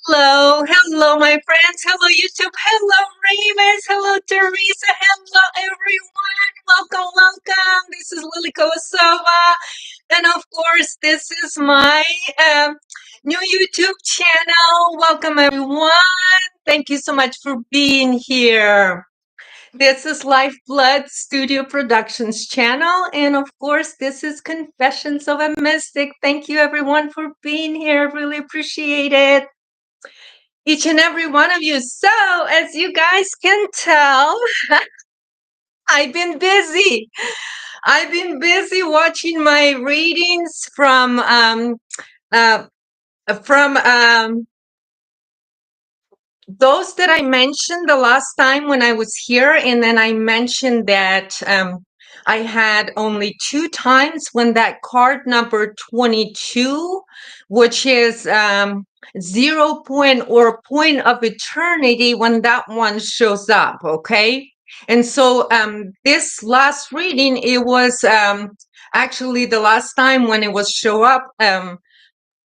Hello, my friends. Hello, YouTube. Hello, Remus. Hello, Teresa. Hello, everyone. Welcome. This is Lily Kosova. And of course, this is my new YouTube channel. Welcome, everyone. Thank you so much for being here. This is Lifeblood Studio Productions channel. And of course, this is Confessions of a Mystic. Thank you, everyone, for being here. Really appreciate it. Each and every one of you. So, as you guys can tell, I've been busy. I've been busy watching my readings uh, from those that I mentioned the last time when I was here, and then I mentioned that I had only 2 times when that card number 22, which is 0 point or point of eternity, when that one shows up. Okay. And so this last reading, it was actually the last time when it was show up.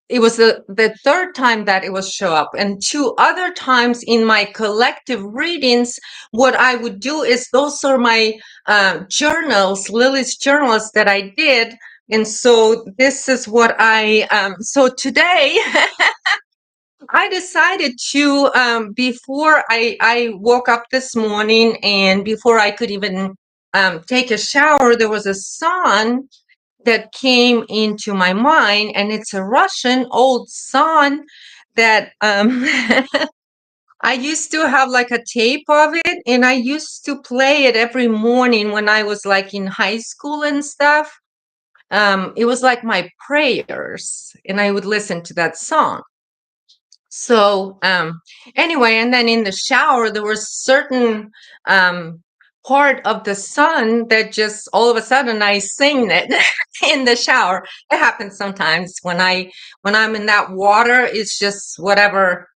It was the third time that it was show up, and 2 other times in my collective readings, what I would do is those are my journals, Lily's journals that I did. And so this is what so today I decided to before I woke up this morning, and before I could even take a shower, there was a song that came into my mind, and it's a Russian old song that I used to have like a tape of it, and I used to play it every morning when I was like in high school and stuff. It was like my prayers, and I would listen to that song. So anyway, and then in the shower, there was certain part of the sun that just all of a sudden I sing it in the shower. It happens sometimes when I'm in that water. It's just whatever.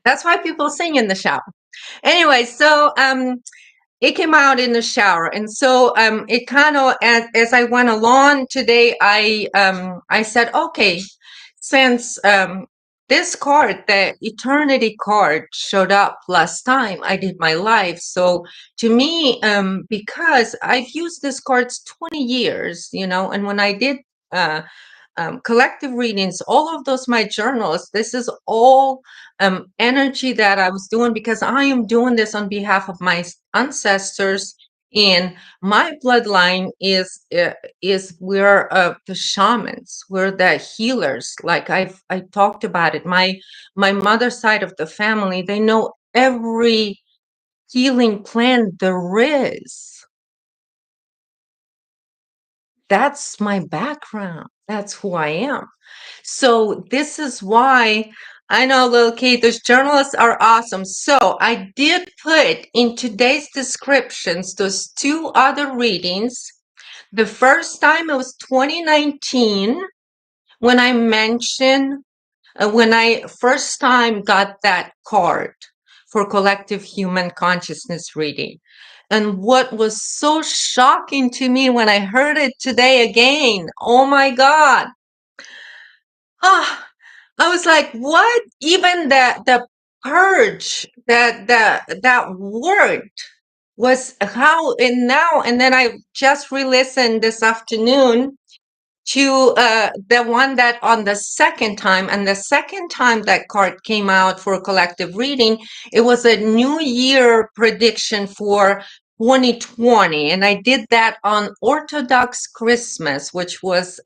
That's why people sing in the shower. Anyway, so it came out in the shower, and so it kind of as I went along today, I said, okay, since this card, the eternity card, showed up last time I did my live, so to me, because I've used this cards 20 years, and when I did collective readings, all of those, my journals, this is all energy that I was doing, because I am doing this on behalf of my ancestors. And my bloodline is we're the shamans, we're the healers. Like I talked about it, my mother's side of the family, they know every healing plant there is. That's my background. That's who I am. So this is why I know, little Kate, those journalists are awesome. So I did put in today's descriptions those 2 other readings. The first time, it was 2019 when I mentioned when I first time got that card for collective human consciousness reading. And what was so shocking to me when I heard it today again, oh my God. Ah, I was like, what? Even the purge, that word was how, and now, and then I just re-listened this afternoon to the one that on the second time, and the second time that card came out for collective reading, it was a new year prediction for 2020, and I did that on Orthodox Christmas, which was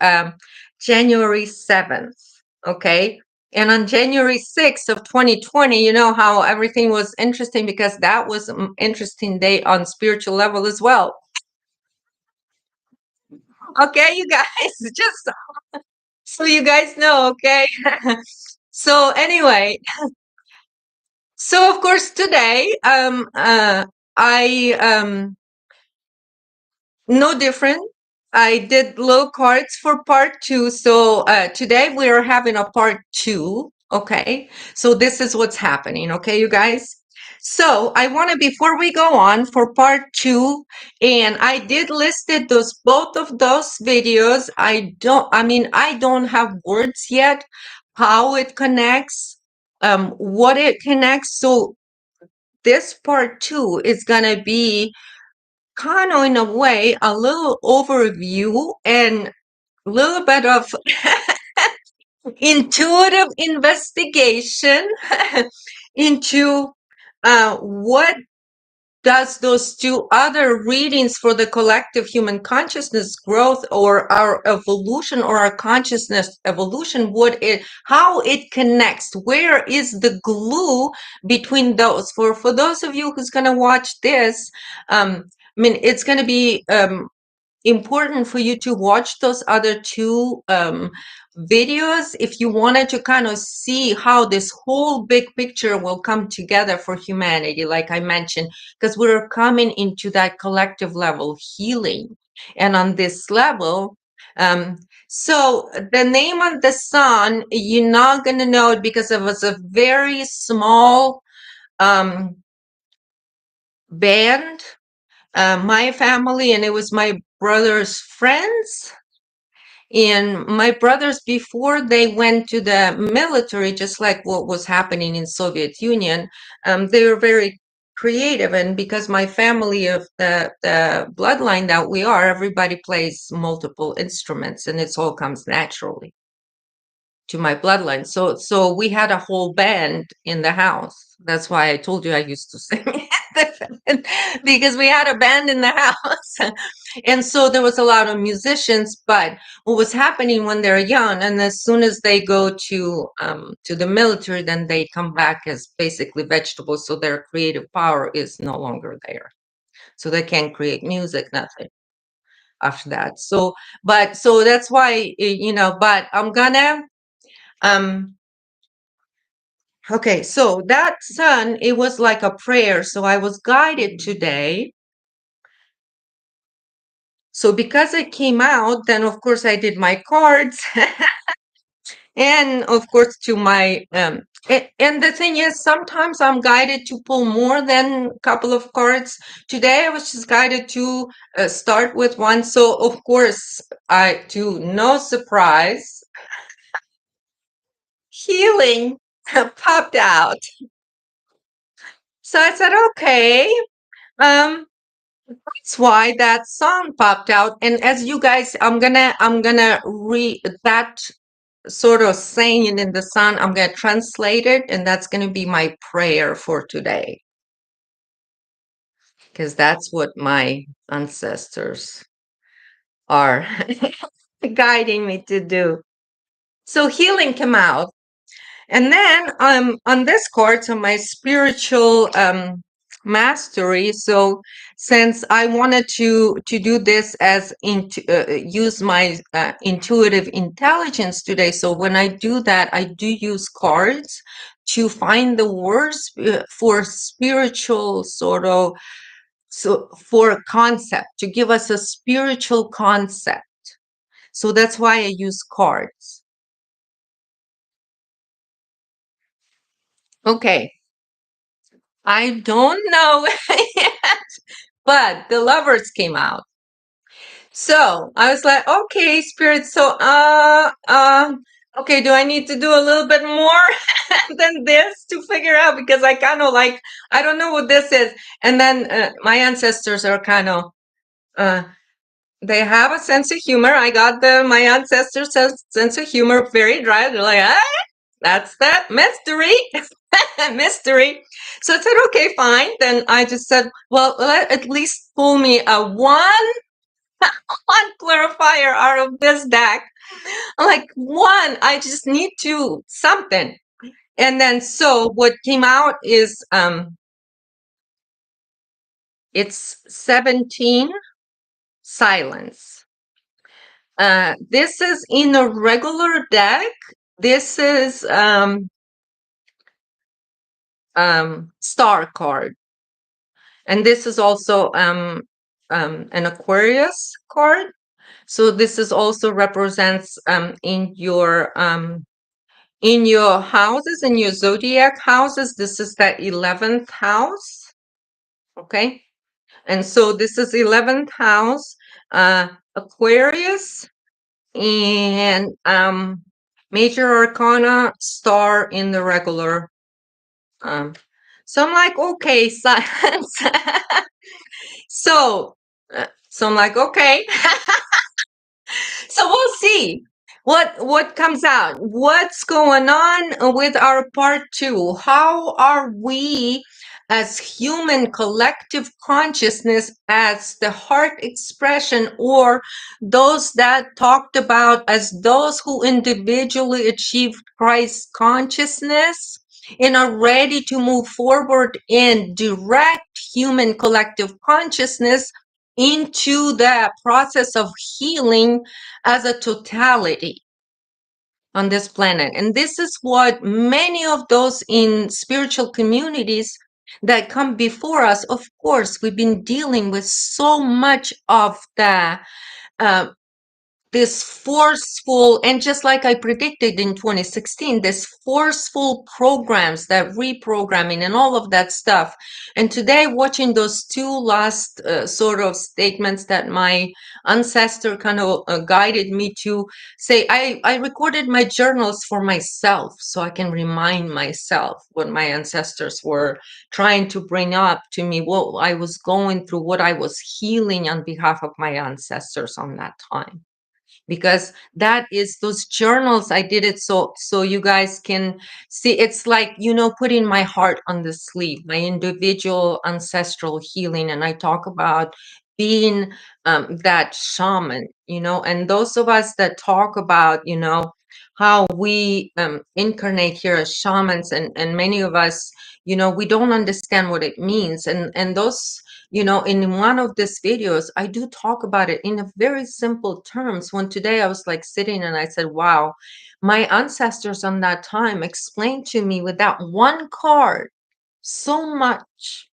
January 7th. Okay. And on January 6th of 2020, you know how everything was interesting, because that was an interesting day on spiritual level as well. Okay, you guys, just so you guys know, okay? So anyway, so of course today, I no different. I did little cards for part 2. So today we are having a part 2. Okay. So this is what's happening. Okay, you guys. So I want to, before we go on for part 2, and I did listed both of those videos. I don't have words yet how it connects. what it connects. So this part 2 is going to be kind of, in a way, a little overview and a little bit of intuitive investigation into what does those two other readings for the collective human consciousness growth or our evolution or our consciousness evolution, how it connects, where is the glue between those? For those of you who's going to watch this, I mean, it's going to be important for you to watch those other two videos if you wanted to kind of see how this whole big picture will come together for humanity, like I mentioned, because we're coming into that collective level healing. And on this level, so the name of the sun, you're not going to know it because it was a very small band, my family, and it was my brother's friends. And my brothers, before they went to the military, just like what was happening in Soviet Union, they were very creative. And because my family of the bloodline that we are, everybody plays multiple instruments, and it all comes naturally to my bloodline. So we had a whole band in the house. That's why I told you I used to sing because we had a band in the house. And so there was a lot of musicians, but what was happening when they're young, and as soon as they go to the military, then they come back as basically vegetables. So their creative power is no longer there. So they can't create music, nothing after that. So that's why, but I'm gonna okay, so that sun, it was like a prayer. So I was guided today. So because it came out, then of course I did my cards. And of course to my and the thing is, sometimes I'm guided to pull more than a couple of cards. Today I was just guided to start with one. So of course, to no surprise, healing popped out. So I said, okay, that's why that song popped out. And as you guys, I'm gonna read that sort of saying it in the sun. I'm gonna translate it, and that's gonna be my prayer for today, because that's what my ancestors are guiding me to do. So healing came out. And then on this course, on my spiritual mastery, so since I wanted to do this as use my intuitive intelligence today, so when I do that, I do use cards to find the words for spiritual sort of, so for a concept, to give us a spiritual concept. So that's why I use cards. Okay. I don't know yet, but the lovers came out. So I was like, okay, spirit. So, okay, do I need to do a little bit more than this to figure out? Because I kind of like, I don't know what this is. And then my ancestors are kind of, they have a sense of humor. I got my ancestors' sense of humor very dry. They're like, that's that mystery. Mystery. So I said, okay, fine. Then I just said, well, at least pull me a one clarifier out of this deck. I'm like, one, I just need to something. And then so what came out is it's 17 silence. This is in a regular deck. This is star card. And this is also an Aquarius card. So this is also represents in your houses, in your zodiac houses. This is the 11th house. Okay. And so this is 11th house, Aquarius. And Major Arcana, star in the regular. Um, so I'm like, okay, science. so, so I'm like, okay. So we'll see what comes out. What's going on with our part two? How are we as human collective consciousness, as the heart expression, or those that talked about as those who individually achieved Christ consciousness and are ready to move forward in direct human collective consciousness into the process of healing as a totality on this planet. And this is what many of those in spiritual communities that come before us, of course, we've been dealing with so much of the uh, this forceful, and just like I predicted in 2016, this forceful programs, that reprogramming and all of that stuff. And today, watching those two last sort of statements that my ancestor kind of guided me to say, I recorded my journals for myself so I can remind myself what my ancestors were trying to bring up to me, what I was going through, what I was healing on behalf of my ancestors on that time, because that is those journals. I did it so you guys can see. It's like, putting my heart on the sleeve, my individual ancestral healing. And I talk about being that shaman, and those of us that talk about how we incarnate here as shamans, and many of us, we don't understand what it means. And those, in one of these videos, I do talk about it in a very simple terms. When today I was like sitting and I said, wow, my ancestors on that time explained to me with that one card so much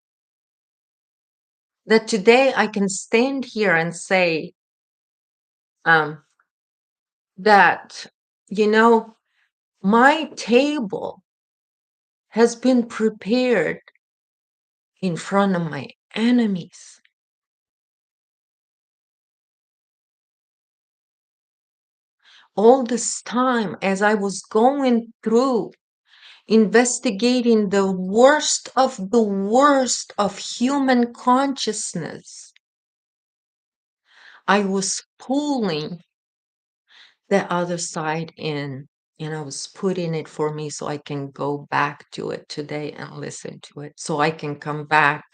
that today I can stand here and say um, that, my table has been prepared in front of my enemies. All this time, as I was going through investigating the worst of human consciousness, I was pulling the other side in, and I was putting it for me so I can go back to it today and listen to it, so I can come back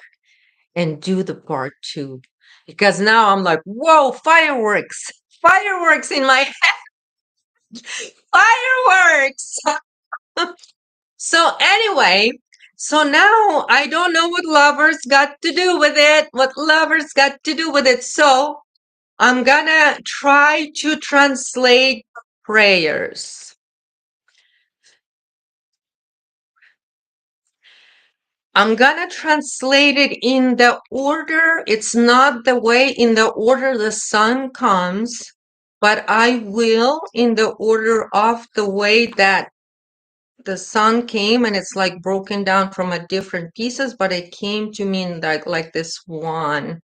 and do the part two. Because now I'm like, whoa, fireworks, fireworks in my fireworks. So anyway, so now I don't know what lovers got to do with it, So I'm gonna try to translate prayers. I'm gonna translate it in the order. It's not the way in the order the sun comes, but I will in the order of the way that the sun came, and it's like broken down from a different pieces, but it came to me in like this one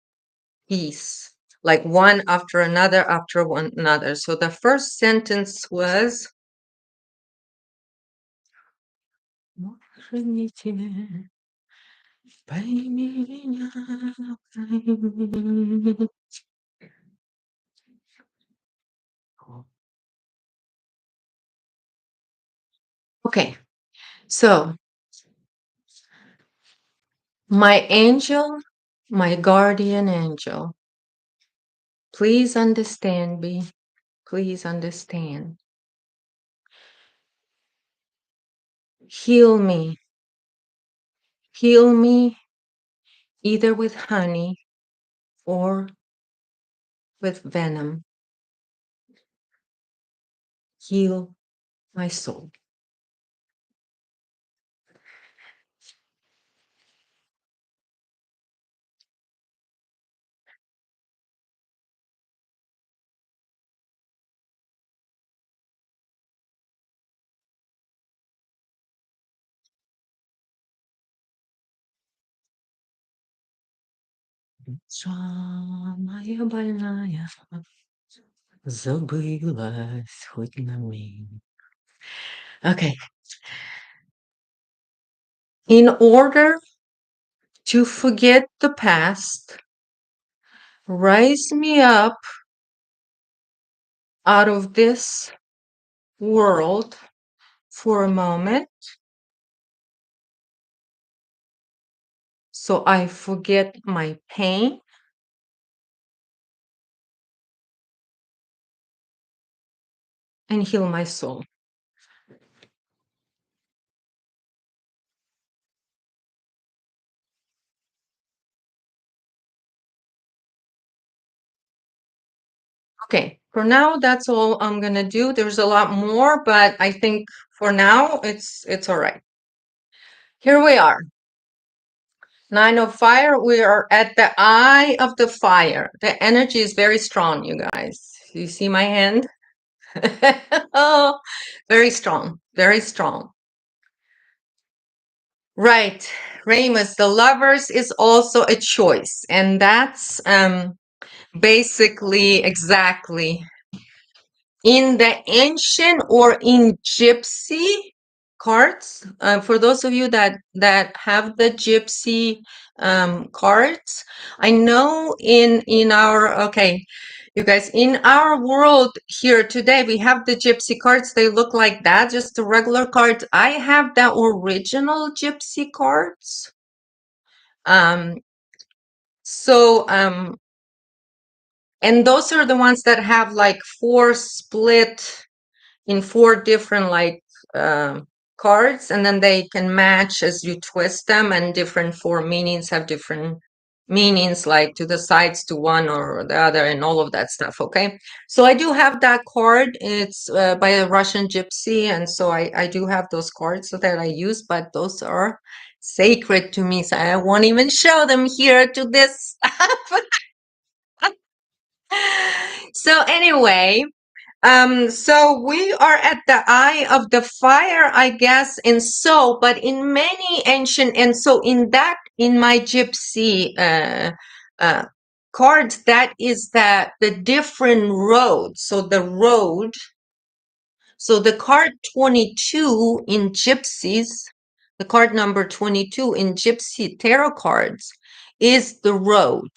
piece, like one after another after one another. So the first sentence was okay. So my angel, my guardian angel, please understand me. Please understand. Heal me. Heal me either with honey or with venom. Heal my soul. Душа моя больная забылась хоть на миг. Okay. In order to forget the past, rise me up out of this world for a moment so I forget my pain and heal my soul. Okay, for now, that's all I'm gonna do. There's a lot more, but I think for now, it's all right. Here we are. 9 of fire. We are at the eye of the fire. The energy is very strong, you guys. You see my hand? Oh, very strong, very strong. Right. Ramus, the lovers is also a choice. And that's basically exactly in the ancient or in gypsy cards. For those of you that have the gypsy cards, I know in our, okay, you guys, in our world here today, we have the gypsy cards. They look like that, just the regular cards. I have the original gypsy cards. Um, so, and those are the ones that have like 4 split in 4 different like cards, and then they can match as you twist them, and different 4 meanings have different meanings, like to the sides, to one or the other, and all of that stuff. Okay, so I do have that card. It's by a Russian gypsy, and so I do have those cards that I use, but those are sacred to me, so I won't even show them here to this. So anyway, so we are at the eye of the fire, I guess, and so, but in many ancient, and so in that, in my gypsy cards, that is the different roads. So the road, so the card 22 in gypsies, the card number 22 in gypsy tarot cards is the road.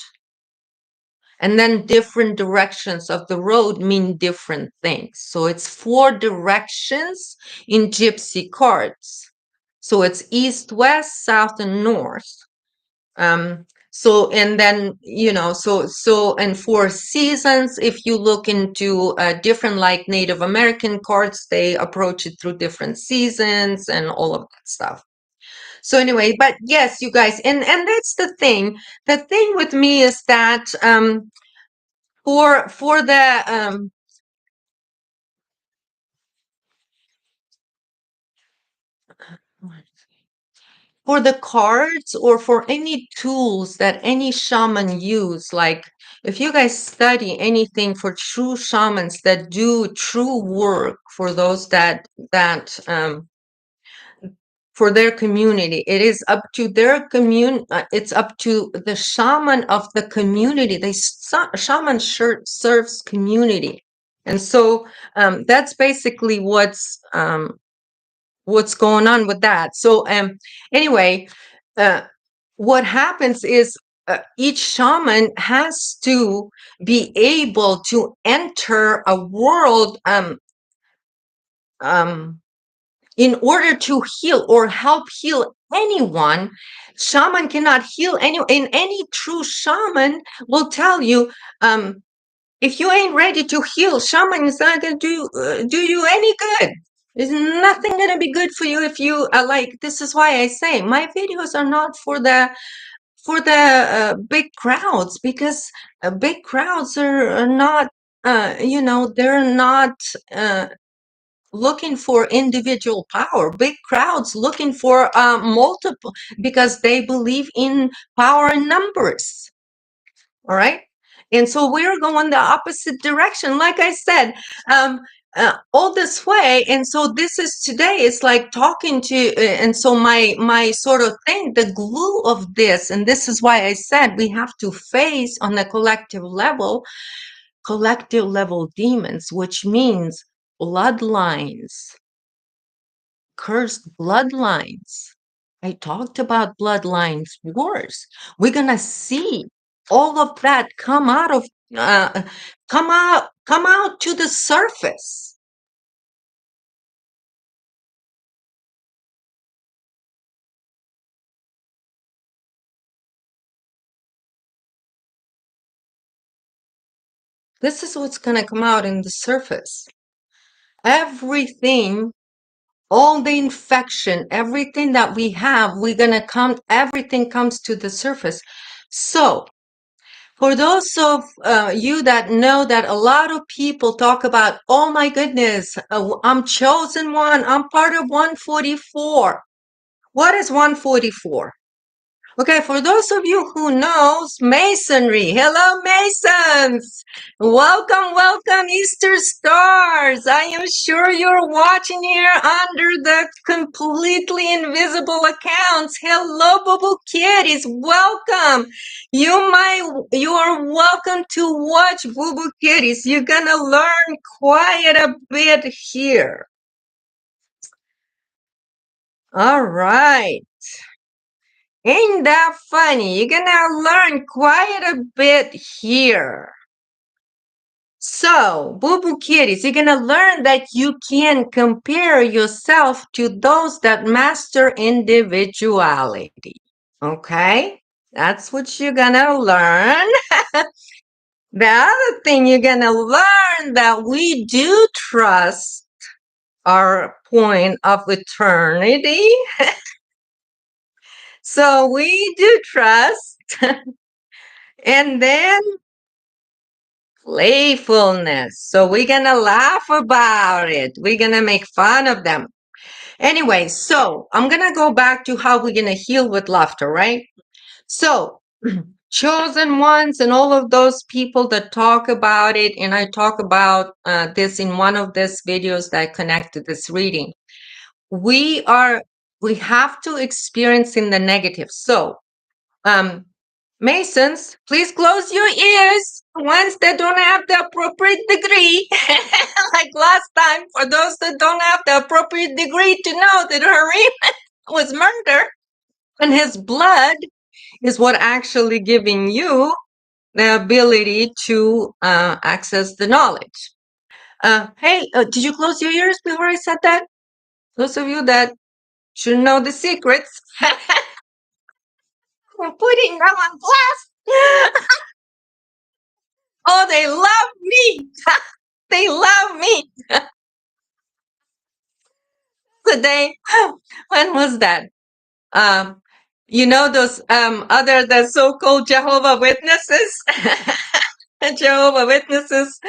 And then different directions of the road mean different things. So it's 4 directions in gypsy cards. So it's east, west, south, and north. So, and then, you know, so, and 4 seasons, if you look into different like Native American cards, they approach it through different seasons and all of that stuff. So anyway, but yes, you guys, and that's the thing. The thing with me is that, for the for the cards, or for any tools that any shaman use, like if you guys study anything for true shamans that do true work for those that for their community, it is up to their it's up to the shaman of the community. Shaman serves community, and so that's basically what's going on with that. So anyway, what happens is each shaman has to be able to enter a world in order to heal or help heal anyone. Shaman cannot heal anyone. And any true shaman will tell you, if you ain't ready to heal, shaman is not going to do you any good. There's nothing going to be good for you if you like. This is why I say my videos are not for the big crowds, because big crowds are not you know, they're not looking for individual power. Big crowds looking for multiple, because they believe in power in numbers. All right. And so we're going the opposite direction, like I said, all this way. And so this is today, it's like talking to, and so my sort of thing, the glue of this, and this is why I said we have to face on the collective level demons, which means bloodlines. cursed bloodlines. I talked about bloodlines wars. We're gonna see all of that uh, come out to the surface. This is what's gonna come out in the surface. Everything, all the infection, everything that we have, everything comes to the surface. So for those of you that know that a lot of people talk about, oh my goodness, I'm chosen one, I'm part of 144. What is 144? Okay, for those of you who knows Masonry, hello Masons! Welcome, welcome Easter Stars! I am sure you're watching here under the completely invisible accounts. Hello Boo Kitties, welcome! You are welcome to watch Boo Kitties. You're gonna learn quite a bit here. All right. Ain't that funny? You're gonna learn quite a bit here. So, Boo Boo Kitties, you're gonna learn that you can compare yourself to those that master individuality. Okay? That's what you're gonna learn. The other thing you're gonna learn that we do trust our point of eternity. So we do trust. And then playfulness. So we're going to laugh about it. We're going to make fun of them. Anyway, so I'm going to go back to how we're going to heal with laughter, right? So chosen ones and all of those people that talk about it, and I talk about this in one of these videos that connect to this reading. We have to experience in the negative. So Masons, please close your ears ones that don't have the appropriate degree. Like last time, for those that don't have the appropriate degree to know that Harim was murdered, and his blood is what actually giving you the ability to access the knowledge. Hey, did you close your ears before I said that? Those of you that should know the secrets. I'm putting them on blast. Oh, they love me. They love me. Today, when was that? You know those the so-called Jehovah Witnesses? Jehovah Witnesses.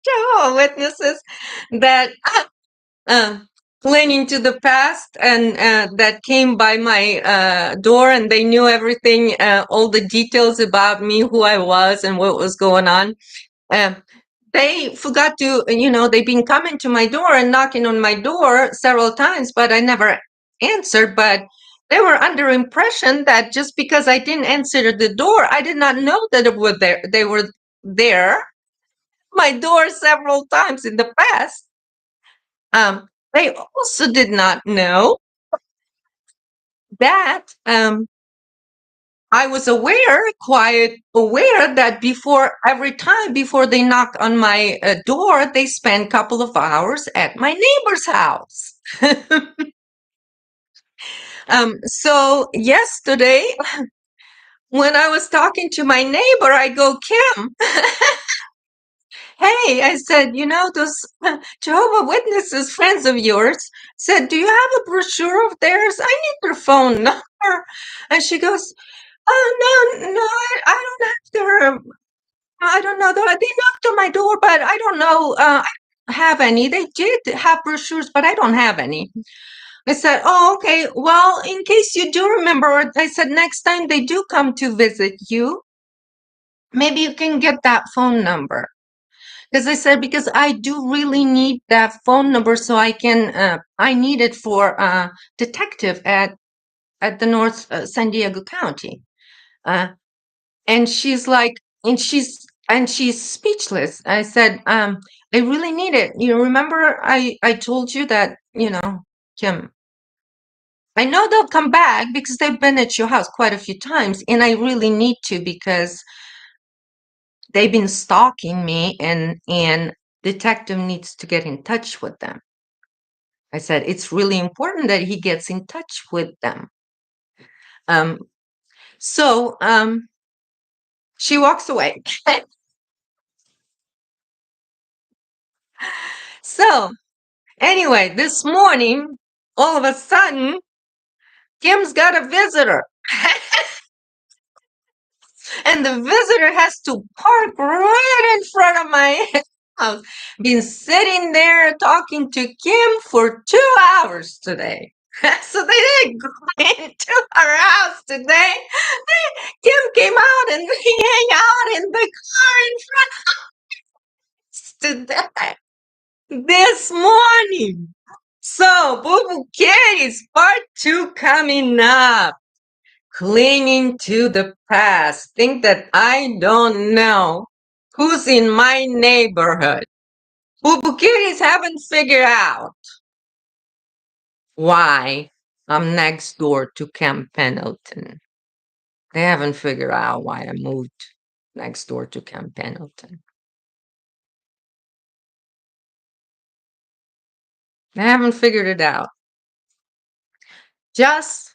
Jehovah Witnesses that went into the past and that came by my door, and they knew everything, all the details about me, who I was and what was going on. They forgot to, they've been coming to my door and knocking on my door several times, but I never answered. But they were under impression that just because I didn't answer the door, I did not know that they were there, my door, several times in the past. They also did not know that I was quite aware that every time before they knock on my door, they spend a couple of hours at my neighbor's house. So yesterday, when I was talking to my neighbor, I go, Kim, hey, I said, those Jehovah Witnesses, friends of yours, said, do you have a brochure of theirs? I need their phone number. And she goes, oh, no, I don't have their, I don't know. They knocked on my door, but I don't know. I don't have any. They did have brochures, but I don't have any. I said, oh, okay. Well, in case you do remember, I said, next time they do come to visit you, maybe you can get that phone number. Because I said, because I do really need that phone number so I need it for detective at the North San Diego County. And she's like, and she's speechless. I said, They really need it. You remember I told you that, Kim, I know they'll come back because they've been at your house quite a few times, and I really need to because they've been stalking me, and detective needs to get in touch with them. I said it's really important that he gets in touch with them. Um, so she walks away. So anyway, this morning, all of a sudden, Kim's got a visitor. And the visitor has to park right in front of my house. Been sitting there talking to Kim for 2 hours today. So they didn't go into our house today. Kim came out and we hang out in the car in front of us today. This morning. So, Boo Boo Kitties part 2 coming up. Clinging to the past. Think that I don't know who's in my neighborhood. Boo Boo Kitties haven't figured out why I'm next door to Camp Pendleton. They haven't figured out why I moved next door to Camp Pendleton. They haven't figured it out. Just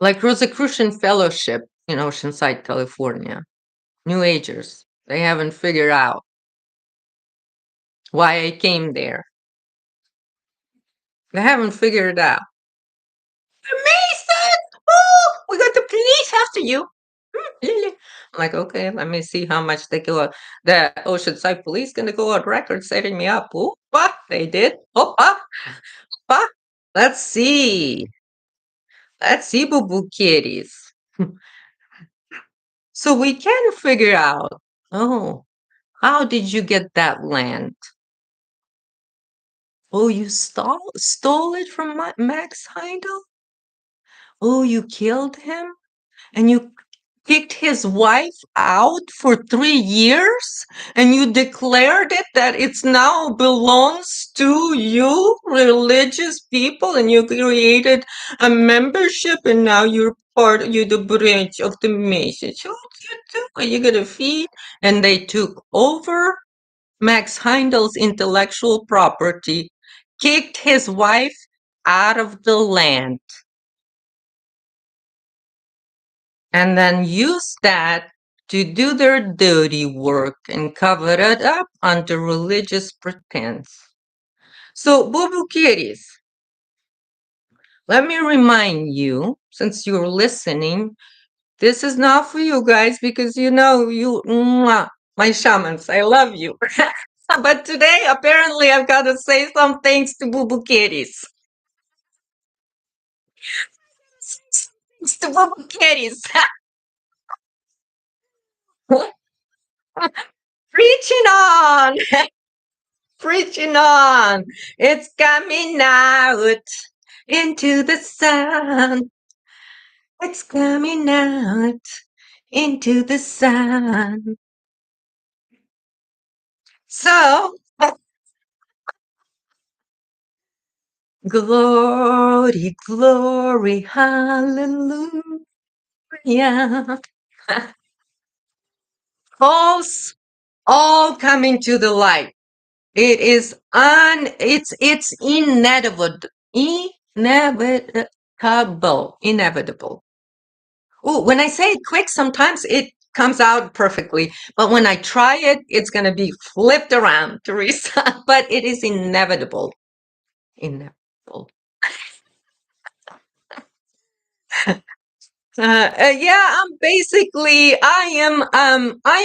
like Rosicrucian Fellowship in Oceanside, California. New Agers. They haven't figured out why I came there. They haven't figured it out. Mason! Oh, we got the police after you. I'm like, okay, let me see how much they go. The Oceanside police gonna go on record setting me up. Oh, what they did? Oh, let's see. Let's see, Boo Boo Kitties. So we can figure out. Oh, how did you get that land? Oh, you stole it from Max Heindel? Oh, you killed him? And you kicked his wife out for 3 years? And you declared it that it's now belongs to you, religious people, and you created a membership, and now you're the branch of the message. Are you gonna feed? And they took over Max Heindel's intellectual property, kicked his wife out of the land, and then used that to do their dirty work and cover it up under religious pretense. So, Boo Boo Kitties, let me remind you, since you're listening, this is not for you guys because my shamans, I love you. But today, apparently, I've got to say some things to Boo Boo Kitties. Thanks to Boo Boo Kitties. Preaching on! Preaching on! It's coming out into the sun. It's coming out into the sun. So, glory, glory, hallelujah. All coming to the light. It is it's inevitable. Oh, when I say it quick, sometimes it comes out perfectly, but when I try it, it's going to be flipped around, Teresa. But it is inevitable. Inevitable. Yeah, I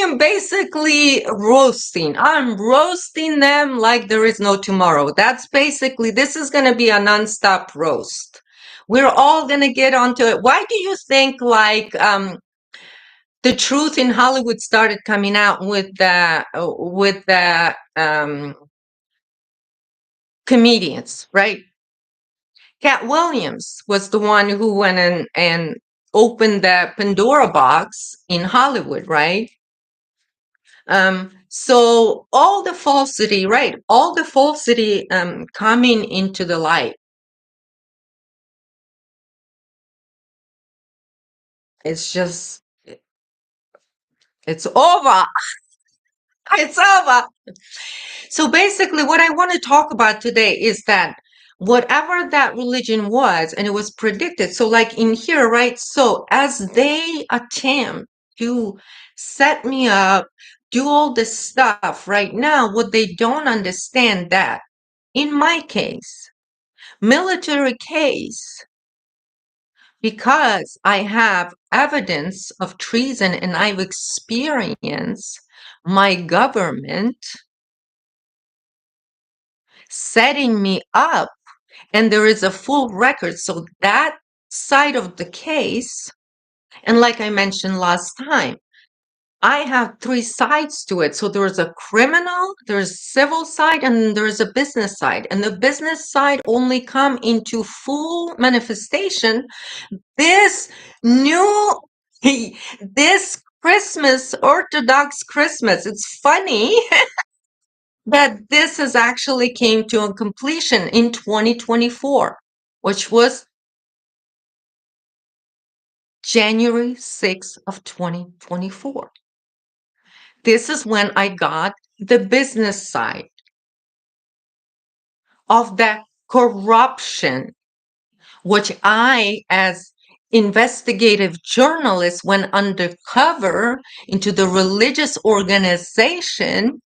am basically roasting. I'm roasting them like there is no tomorrow. This is going to be a nonstop roast. We're all going to get onto it. Why do you think the truth in Hollywood started coming out with the comedians, right? Cat Williams was the one who went and opened the Pandora box in Hollywood, right? So all the falsity, right? All the falsity coming into the light. It's just, it's over. It's over. So basically, what I want to talk about today is that whatever that religion was, and it was predicted. So, like in here, right? So, as they attempt to set me up, do all this stuff right now, what they don't understand that in my case, military case, because I have evidence of treason and I've experienced my government setting me up, and there is a full record. So that side of the case, and like I mentioned last time, I have three sides to it. So there's a criminal, there's civil side, and there's a business side. And the business side only come into full manifestation this new this Christmas, Orthodox Christmas. It's funny that this has actually came to a completion in 2024, which was January 6th of 2024. This is when I got the business side of the corruption, which I, as investigative journalist, went undercover into the religious organization,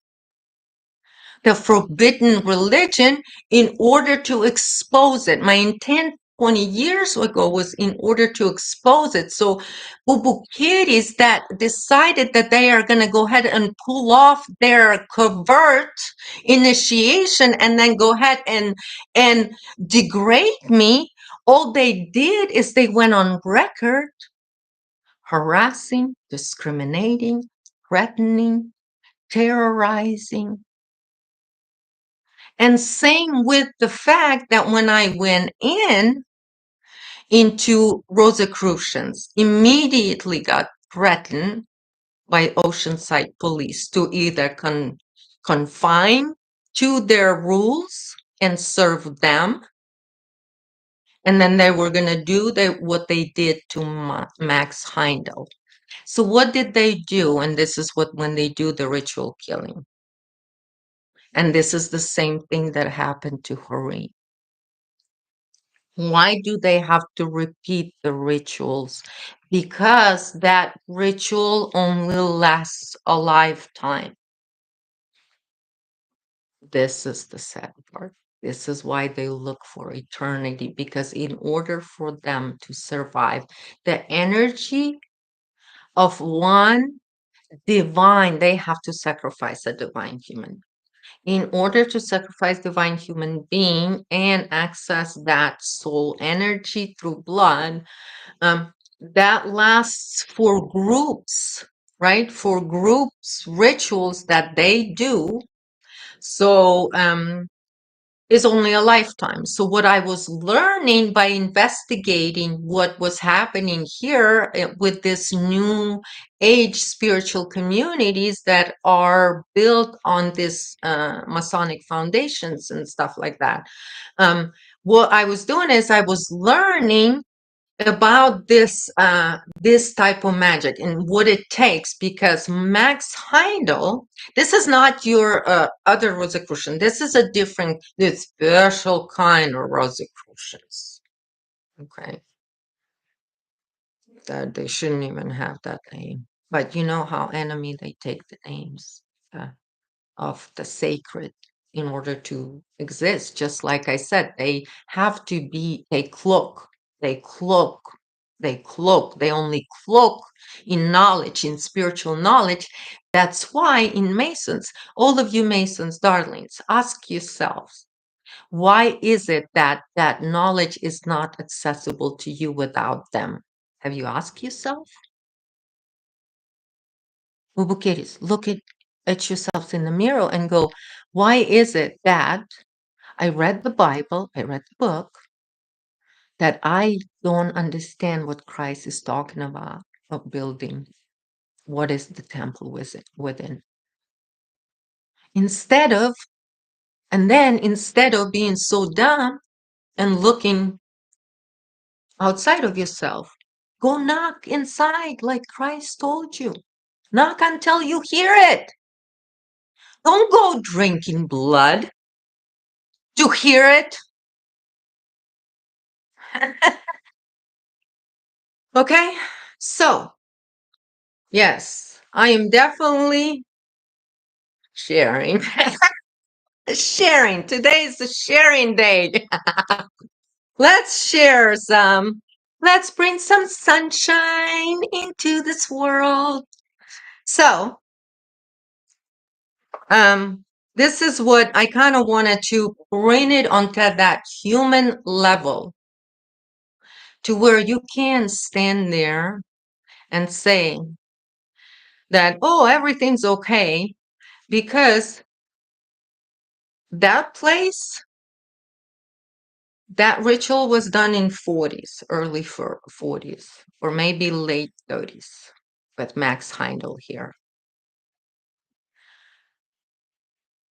the forbidden religion, in order to expose it. My intent 20 years ago was in order to expose it. So Ubukiris that decided that they are going to go ahead and pull off their covert initiation and then go ahead and degrade me, all they did is they went on record harassing, discriminating, threatening, terrorizing. And same with the fact that when I went into Rosicrucians, immediately got threatened by Oceanside police to either confine to their rules and serve them, and then they were going to do what they did to Max Heindel. So what did they do? And this is what when they do the ritual killing. And this is the same thing that happened to Hareen. Why do they have to repeat the rituals? Because that ritual only lasts a lifetime. This is the sad part. This is why they look for eternity, because in order for them to survive, the energy of one divine, they have to sacrifice a divine human. In order to sacrifice divine human being and access that soul energy through blood, that lasts for groups, right? For groups, rituals that they do. So is only a lifetime. So what I was learning by investigating what was happening here with this new age spiritual communities that are built on this Masonic foundations and stuff like that. What I was doing is I was learning about this type of magic and what it takes, because Max Heindel, this is not your other Rosicrucian. This is a different, this special kind of Rosicrucians. Okay, that they shouldn't even have that name. But you know how enemy they take the names of the sacred in order to exist. Just like I said, they have to be, they cloak, they cloak, they cloak, they only cloak in knowledge, in spiritual knowledge. That's why in Masons, all of you Masons, darlings, ask yourselves, why is it that that knowledge is not accessible to you without them? Have you asked yourself? Ubukiris, look at yourselves in the mirror and go, why is it that I read the Bible, I read the book, that I don't understand what Christ is talking about of building? What is the temple within? Instead of, and then instead of being so dumb and looking outside of yourself, go knock inside like Christ told you. Knock until you hear it. Don't go drinking blood to hear it. Okay? So, yes, I am definitely sharing. Sharing. Today is the sharing day. Let's share some. Let's bring some sunshine into this world. So, this is what I kind of wanted to bring it onto that human level to where you can stand there and say that, oh, everything's okay, because that place, that ritual was done in 40s, early 40s, or maybe late 30s with Max Heindel here.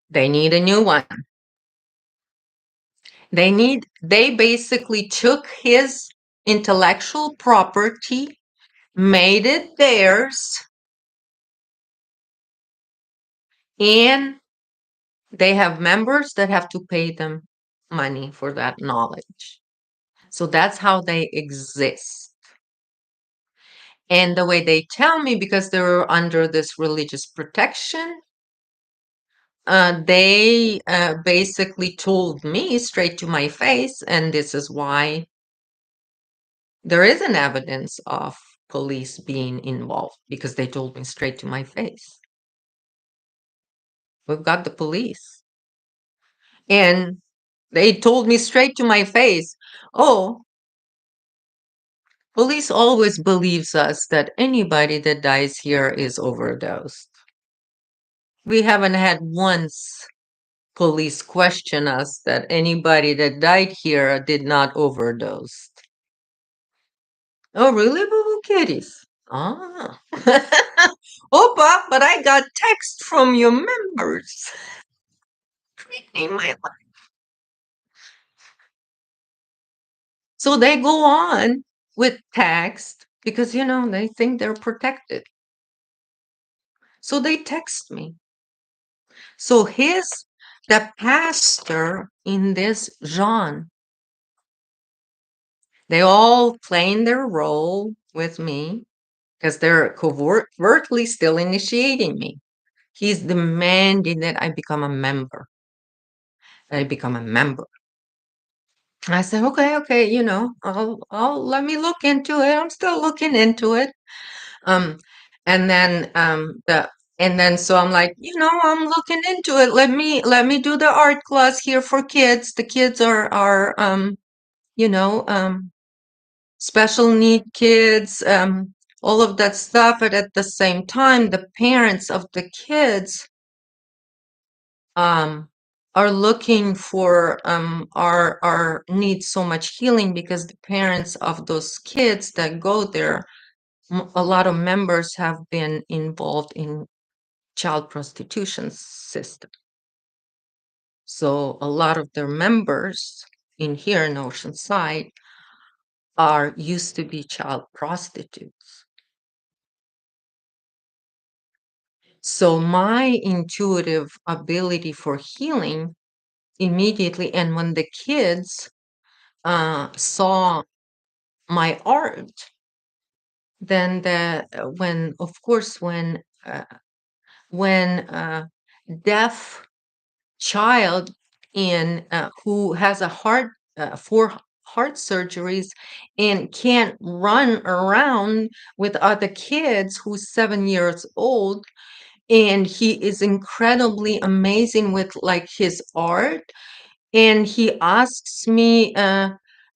They need a new one. They basically took his intellectual property, made it theirs, and they have members that have to pay them money for that knowledge. So that's how they exist. And the way they tell me, because they're under this religious protection, they basically told me straight to my face, and this is why there is an evidence of police being involved, because they told me straight to my face. We've got the police. And they told me straight to my face, oh, police always believes us that anybody that dies here is overdosed. We haven't had once police question us that anybody that died here did not overdose. Oh, really, boo kitties? Ah. Opa, but I got text from your members. In my life. So they go on with text because, they think they're protected. So they text me. So the pastor in this Jean, they all playing their role with me because they're covertly still initiating me. He's demanding that I become a member. That I become a member. I said, okay, I'll let me look into it. I'm still looking into it. Um, and then so I'm like, I'm looking into it. Let me do the art class here for kids. The kids are you know, special need kids, all of that stuff. But at the same time, the parents of the kids are looking for are need so much healing, because the parents of those kids that go there, a lot of members have been involved in child prostitution system. So a lot of their members in here in Oceanside are used to be child prostitutes. So my intuitive ability for healing immediately, and when the kids saw my art, then when of course when deaf child in who has a heart four heart surgeries and can't run around with other kids, who's 7 years old, and he is incredibly amazing with like his art, and he asks me,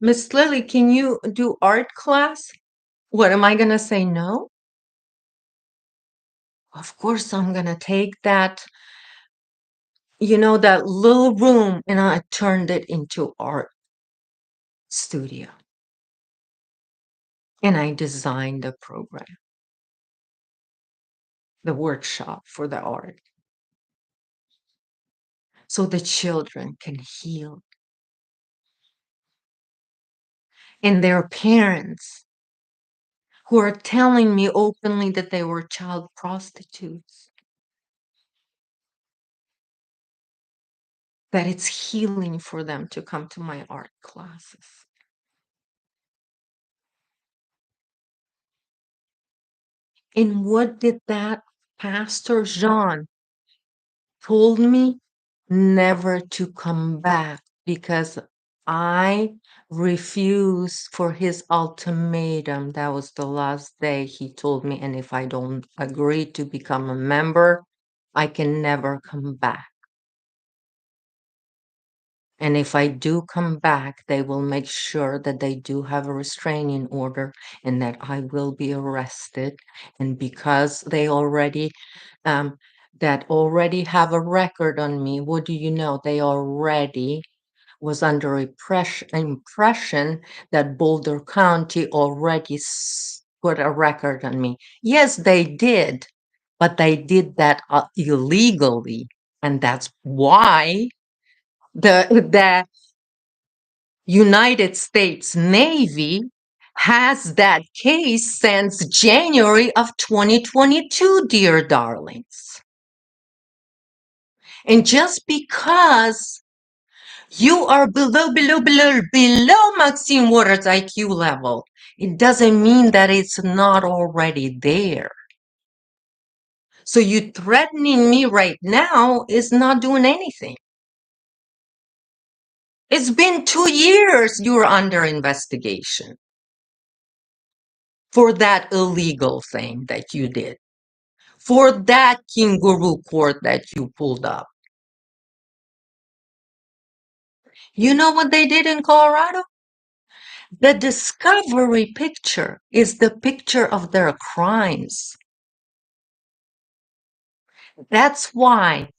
Miss Lily, can you do art class? What, am I gonna say no? Of course I'm gonna take that, that little room, and I turned it into art studio. And I designed the program, the workshop for the art. so the children can heal. And their parents who are telling me openly that they were child prostitutes, that it's healing for them to come to my art classes. And what did that Pastor Jean told me? Never to come back, because I refused for his ultimatum. That was the last day he told me. And if I don't agree to become a member, I can never come back. And if I do come back, they will make sure that they do have a restraining order and that I will be arrested. And because they already that already have a record on me, what do you know? They already was under impression that Boulder County already put a record on me. Yes, they did, but they did that illegally. And that's why the United States Navy has that case since January of 2022, dear darlings. And just because you are below Maxine Waters' IQ level, it doesn't mean that it's not already there. So you threatening me right now is not doing anything. It's been 2 years you're under investigation for that illegal thing that you did, for that kangaroo court that you pulled up. You know what they did in Colorado? The discovery picture is the picture of their crimes. That's why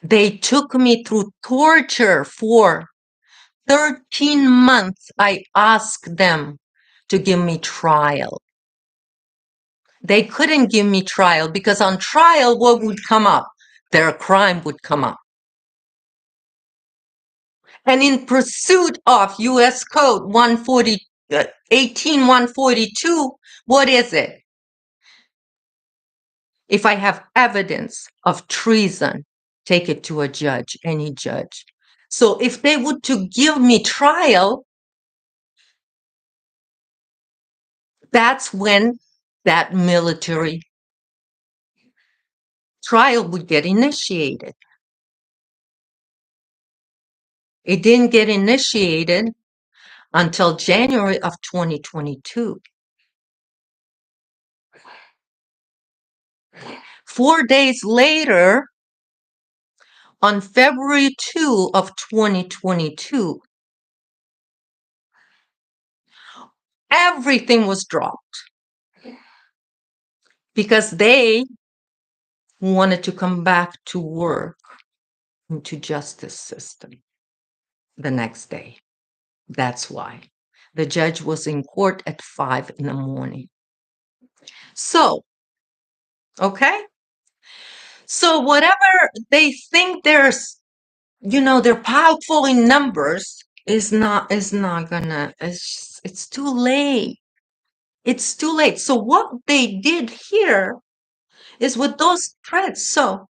they took me through torture for 13 months. I asked them to give me trial. They couldn't give me trial because on trial, what would come up? Their crime would come up. And in pursuit of U.S. Code 14142, what is it? If I have evidence of treason, take it to a judge, any judge. So if they would to give me trial, that's when that military trial would get initiated. It didn't get initiated until January of 2022. 4 days later, on February 2 of 2022, everything was dropped because they wanted to come back to work into justice system the next day. That's why. The judge was in court at 5 in the morning. So, okay? So whatever they think there's, they're powerful in numbers is not gonna, it's too late. It's too late. So what they did here is with those threats. So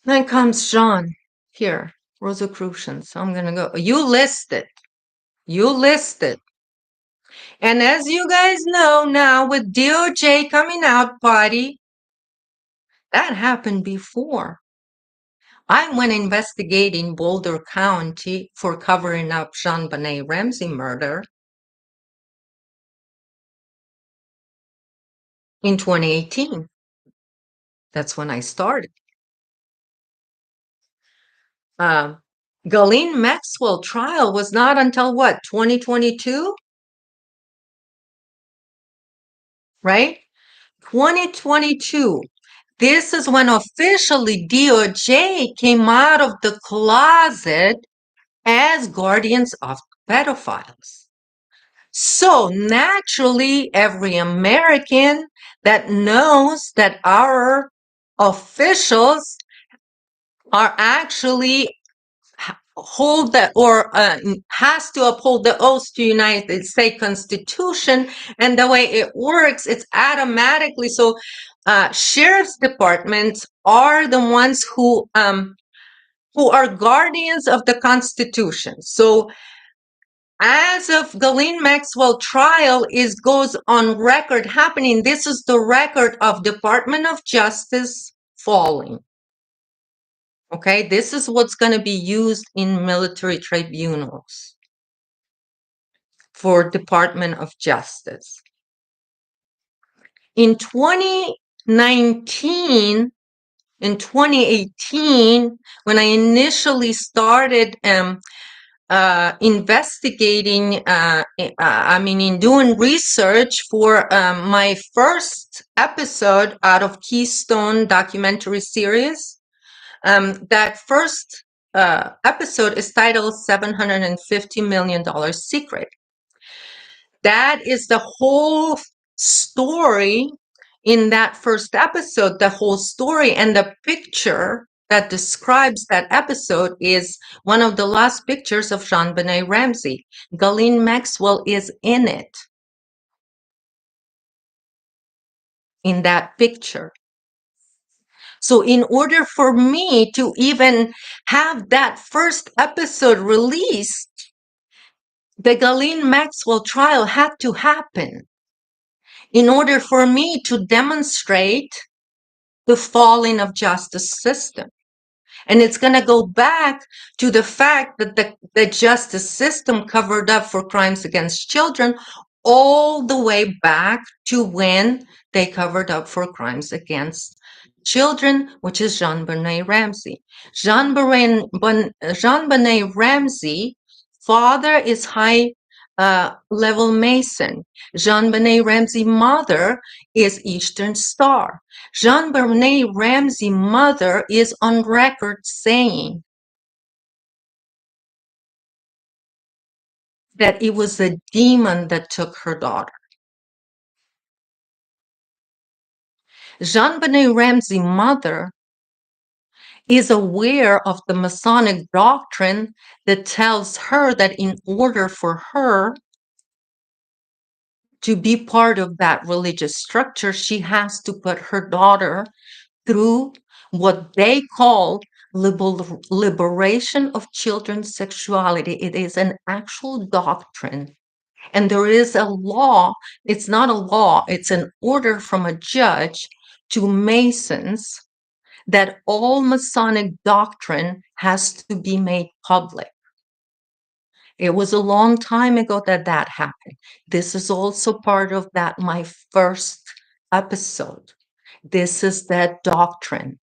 then comes John here, Rosicrucians. I'm gonna go. You list it. You list it. And as you guys know now, with DOJ coming out party, that happened before. I went investigating Boulder County for covering up Jean Benet Ramsey murder in 2018. That's when I started. Ghislaine Maxwell trial was not until what, 2022? Right? 2022. This is when officially DOJ came out of the closet as guardians of pedophiles. So naturally, every American that knows that our officials are actually hold the or has to uphold the oath to United States Constitution, and the way it works, it's automatically so. Sheriff's departments are the ones who are guardians of the Constitution. So as of Ghislaine Maxwell trial is goes on record happening, this is the record of Department of Justice falling. Okay, this is what's going to be used in military tribunals for Department of Justice. In 2019, in 2018, when I initially started investigating, in doing research for my first episode out of Keystone documentary series, that first episode is titled $750 million Secret. That is the whole story in that first episode. The whole story and the picture that describes that episode is one of the last pictures of Jean-Benet Ramsey. Ghislaine Maxwell is in it, in that picture. So in order for me to even have that first episode released, the Ghislaine Maxwell trial had to happen in order for me to demonstrate the falling of justice system. And it's going to go back to the fact that the justice system covered up for crimes against children all the way back to when they covered up for crimes against children, which is Jean-Benet Ramsey. Jean-Benet Ramsey, father is high level Mason. Jean-Benet Ramsey mother is Eastern Star. Jean-Benet Ramsey mother is on record saying that it was a demon that took her daughter. Jean-Benet Ramsey mother is aware of the Masonic doctrine that tells her that in order for her to be part of that religious structure, she has to put her daughter through what they call liberation of children's sexuality. It is an actual doctrine. And there is a law. It's not a law. It's an order from a judge to Masons that all Masonic doctrine has to be made public. It was a long time ago that happened. This is also part of that, my first episode. This is that doctrine.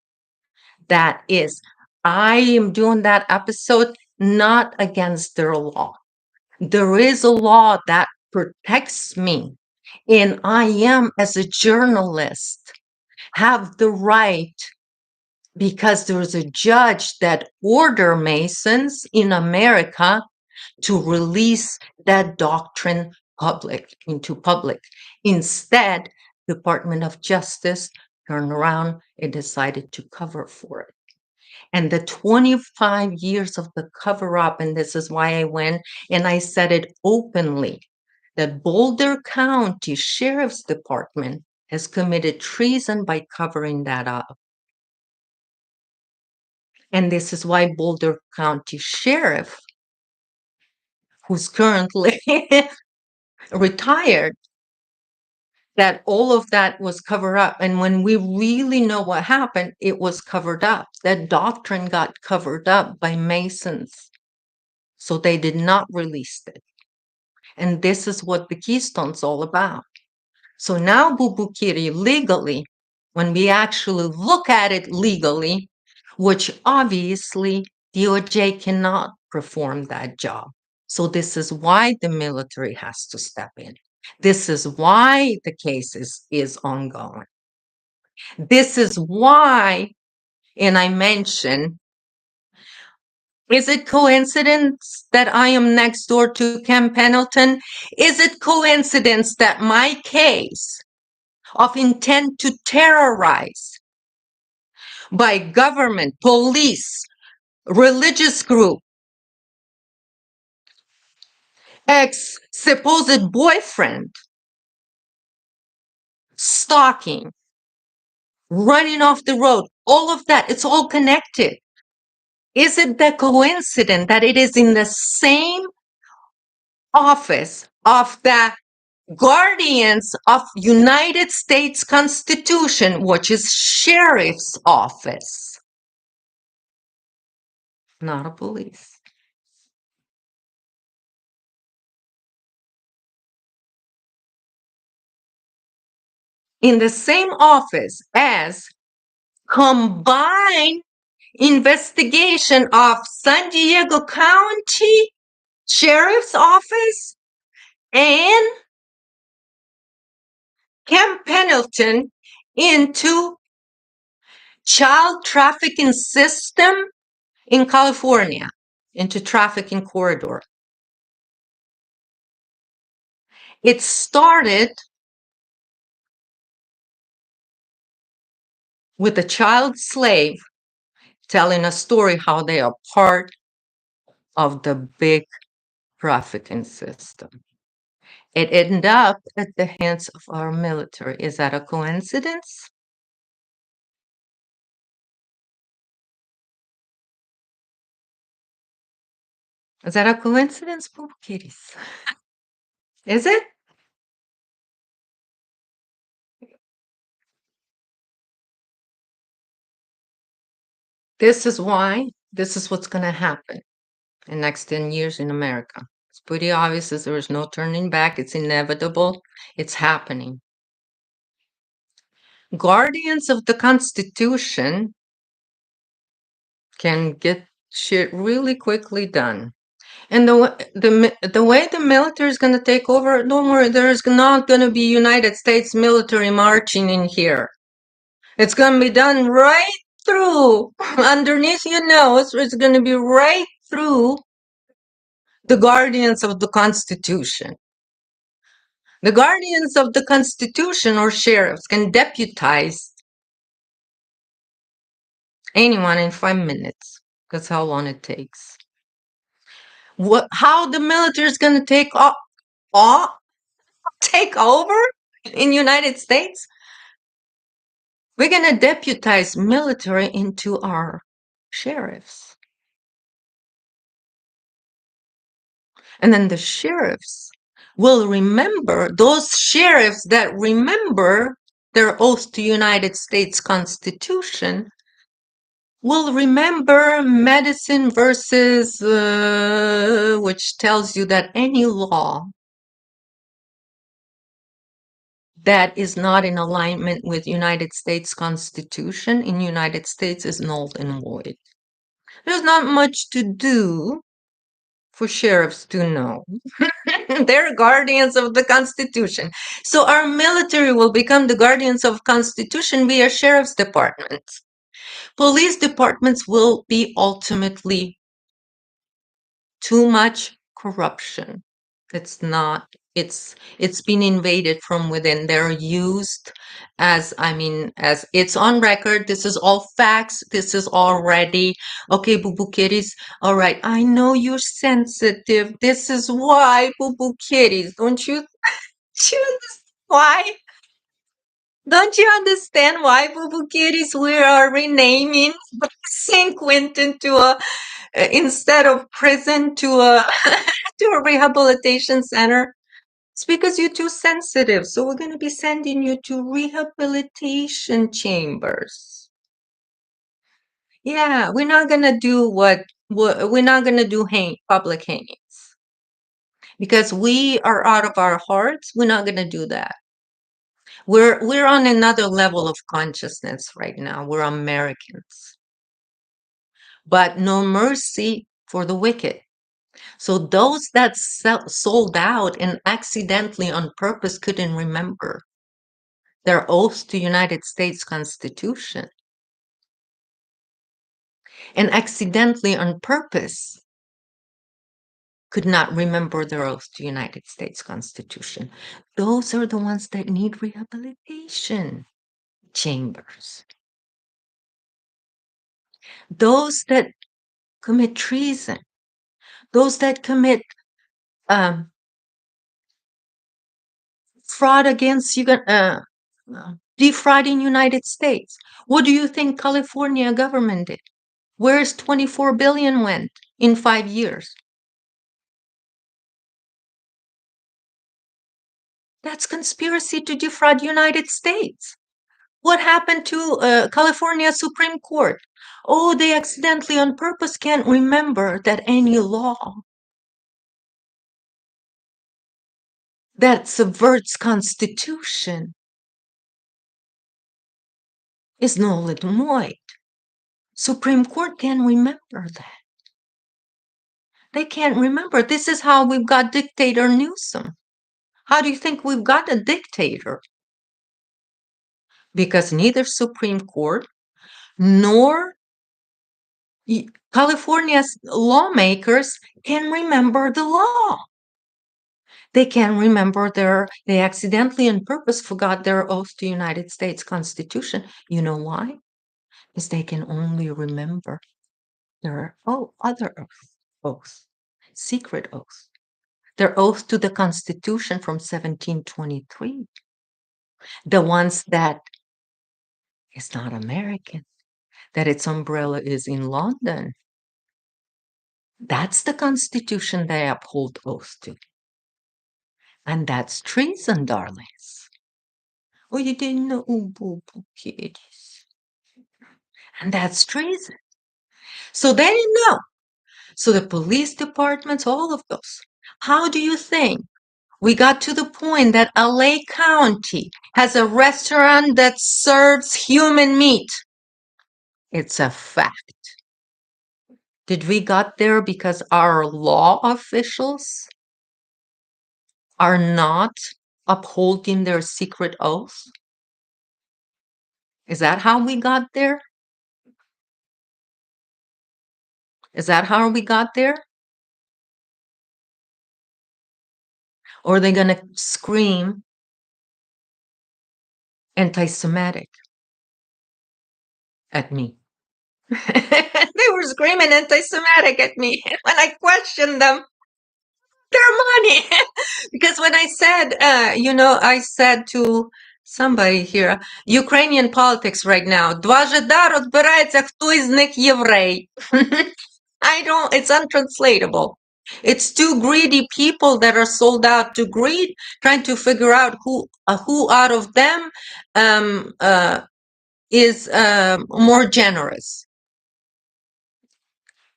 That is, I am doing that episode not against their law. There is a law that protects me, and I am, as a journalist, have the right, because there's a judge that order Masons in America to release that doctrine into public. Instead, Department of Justice turned around and decided to cover for it. And the 25 years of the cover up, and this is why I went and I said it openly, that Boulder County Sheriff's Department has committed treason by covering that up. And this is why Boulder County Sheriff, who's currently retired, that all of that was covered up. And when we really know what happened, it was covered up. That doctrine got covered up by Masons. So they did not release it. And this is what the Keystone's all about. So now Bubukiri legally, when we actually look at it legally, which obviously DOJ cannot perform that job. So this is why the military has to step in. This is why the case is ongoing. This is why, and I mentioned, is it coincidence that I am next door to Camp Pendleton? Is it coincidence that my case of intent to terrorize by government, police, religious group, ex supposed boyfriend, stalking, running off the road, all of that, it's all connected. Is it the coincidence that it is in the same office of the guardians of United States Constitution, which is sheriff's office, not a police? In the same office as combined investigation of San Diego County Sheriff's Office and Camp Pendleton into child trafficking system in California, into trafficking corridor. It started with a child slave telling a story how they are part of the big trafficking system. It ended up at the hands of our military. Is that a coincidence? Is that a coincidence, Pooh Kitties? Is it? This is why, this is what's going to happen in the next 10 years in America. It's pretty obvious that there is no turning back. It's inevitable. It's happening. Guardians of the Constitution can get shit really quickly done. And the way the military is going to take over, don't worry, there's not going to be United States military marching in here. It's going to be done right through, underneath your nose, it's going to be right through the guardians of the Constitution. The guardians of the Constitution or sheriffs can deputize anyone in 5 minutes. That's how long it takes. How the military is going to take over in United States? We're going to deputize military into our sheriffs. And then the sheriffs will remember, those sheriffs that remember their oath to United States Constitution will remember medicine versus, which tells you that any law that is not in alignment with United States Constitution in United States is null and void. There's not much to do for sheriffs to know. They're guardians of the Constitution. So our military will become the guardians of Constitution via sheriff's departments. Police departments will be ultimately too much corruption. It's not, it's been invaded from within. They're used as, as it's on record. This is all facts. This is already, okay, Boo Boo Kitties. All right, I know you're sensitive. This is why, Boo Boo Kitties. Don't you why? Don't you understand why, Boo Boo Kitties, we are renaming St. Quentin to a, instead of prison, to a to a rehabilitation center? It's because you're too sensitive. So we're going to be sending you to rehabilitation chambers. Yeah, we're not going to do we're not going to do public hangings because we are out of our hearts. We're not going to do that. We're on another level of consciousness right now. We're Americans. But no mercy for the wicked. So those that sold out and accidentally on purpose couldn't remember their oath to United States Constitution and accidentally on purpose could not remember their oath to United States Constitution. Those are the ones that need rehabilitation chambers. those that commit treason, those that commit um, fraud against you, defrauding United States. What do you think California government did? Where's 24 billion went in 5 years? That's conspiracy to defraud United States. What happened to California Supreme Court? Oh, they accidentally on purpose can't remember that any law that subverts Constitution is null and void. Supreme Court can't remember that. They can't remember. This is how we've got dictator Newsom. How do you think we've got a dictator? Because neither Supreme Court nor California's lawmakers can remember the law. They can remember they accidentally and purpose forgot their oath to United States Constitution. You know why? Because they can only remember their other oaths, secret oaths. Their oath to the Constitution from 1723. The ones that is not American, that its umbrella is in London. That's the Constitution they uphold oath to. And that's treason, darlings. Oh, you didn't know, boo boo kiddies. And that's treason. So they know. So the police departments, all of those. How do you think we got to the point that LA County has a restaurant that serves human meat? It's a fact. Did we got there because our law officials are not upholding their secret oaths? Is that how we got there? Is that how we got there? Or are they going to scream anti-Semitic at me? They were screaming anti-Semitic at me when I questioned them their money. Because when I said, I said to somebody here, Ukrainian politics right now, розбирається, хто із них єврей. It's untranslatable. It's two greedy people that are sold out to greed, trying to figure out who out of them is more generous.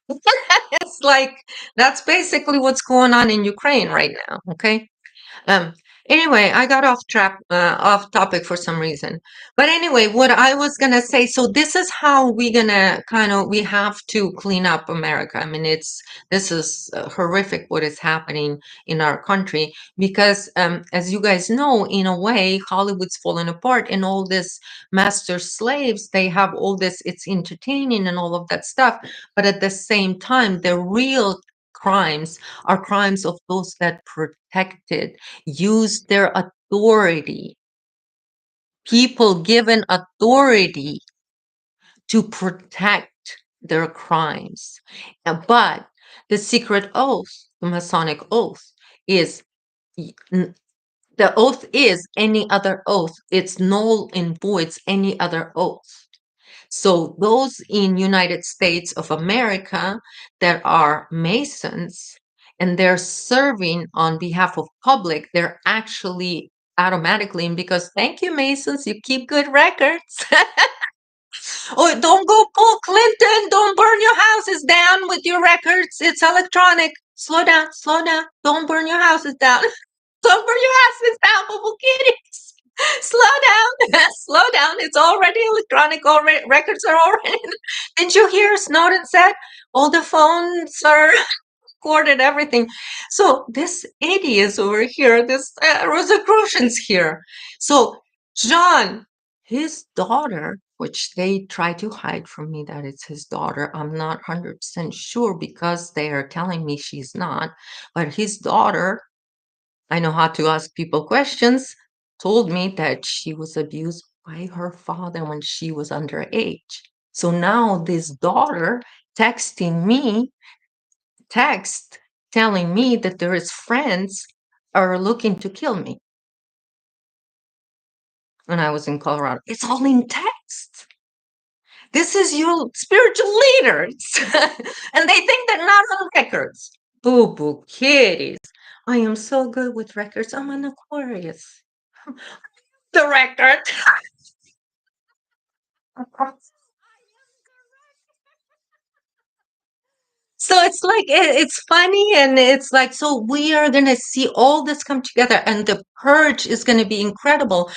It's like, that's basically what's going on in Ukraine right now, okay? Anyway, I got off topic for some reason. But anyway, what I was gonna say, so this is how we gonna we have to clean up America. I mean, this is horrific what is happening in our country because, as you guys know, in a way, Hollywood's falling apart and all this master slaves, they have all this, it's entertaining and all of that stuff. But at the same time, the real crimes are crimes of those that protected, used their authority. People given authority to protect their crimes. But the secret oath, the Masonic oath, is the oath is any other oath. It's null and voids any other oath. So those in United States of America that are Masons and they're serving on behalf of public, they're actually automatically, and because thank you, Masons, you keep good records. Oh, don't go pull Clinton. Don't burn your houses down with your records. It's electronic. Slow down, slow down. Don't burn your houses down. Don't burn your houses down, bubble kitties. Slow down, slow down. It's already electronic. Already, records are already. Didn't you hear Snowden said all the phones are recorded, everything? So this idiot is over here. This Rosicrucian's here. So John, his daughter, which they try to hide from me that it's his daughter. I'm not 100% sure because they are telling me she's not. But his daughter, I know how to ask people questions, told me that she was abused by her father when she was underage. So now this daughter texting me, text telling me that there is friends are looking to kill me when I was in Colorado. It's all in text. This is your spiritual leaders. And they think they're not on records. Boo boo kitties. I am so good with records. I'm an Aquarius. The record. So it's like it's funny, and it's like, so we are going to see all this come together, and the purge is going to be incredible.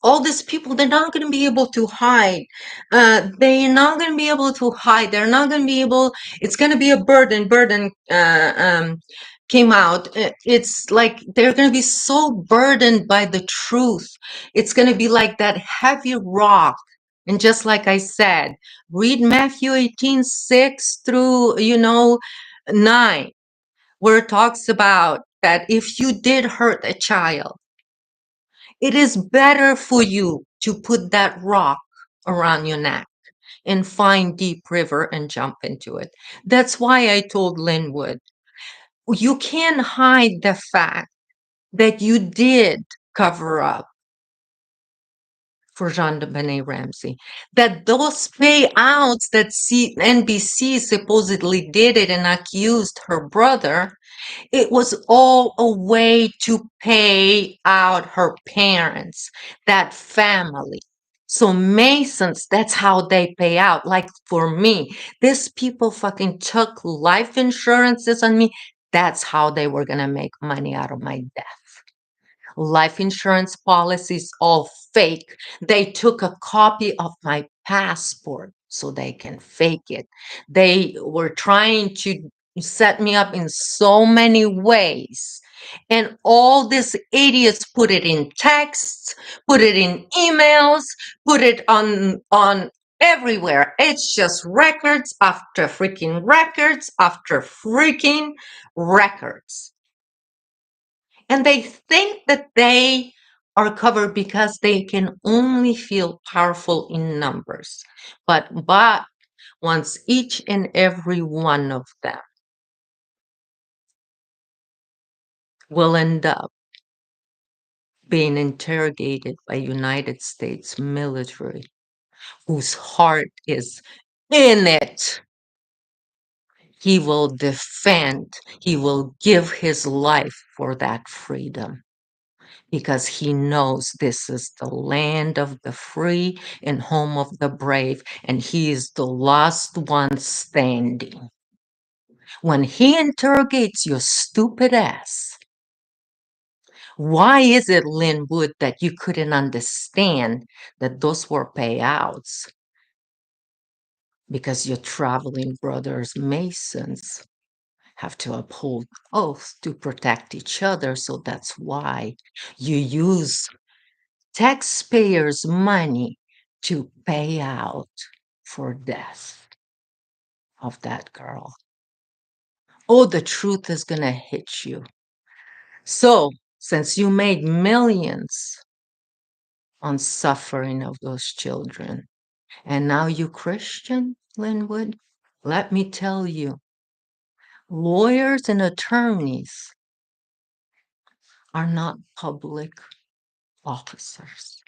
All these people, they're not going to be able to hide. They're not going to be able to hide. They're not going to be able, it's going to be a burden came out. It's like they're going to be so burdened by the truth. It's going to be like that heavy rock. And just like I said, read Matthew 18:6 through, 9, where it talks about that if you did hurt a child, it is better for you to put that rock around your neck and find deep river and jump into it. That's why I told Linwood, you can't hide the fact that you did cover up for Jean de Benet Ramsey. That those payouts that NBC supposedly did it and accused her brother, it was all a way to pay out her parents, that family. So Masons, that's how they pay out. Like for me, these people fucking took life insurances on me. That's how they were going to make money out of my death. Life insurance policies, all fake. They took a copy of my passport so they can fake it. They were trying to set me up in so many ways. And all these idiots put it in texts, put it in emails, put it on everywhere. It's just records after freaking records after freaking records. And they think that they are covered because they can only feel powerful in numbers. But once each and every one of them will end up being interrogated by United States military, whose heart is in it. He will defend, he will give his life for that freedom, because he knows this is the land of the free and home of the brave, and he is the last one standing. When he interrogates your stupid ass, why is it, Linwood, that you couldn't understand that those were payouts? Because your traveling brothers, Masons, have to uphold oaths to protect each other. So that's why you use taxpayers' money to pay out for death of that girl. Oh, the truth is going to hit you. So, since you made millions on suffering of those children, and now you Christian, Linwood, let me tell you, lawyers and attorneys are not public officers.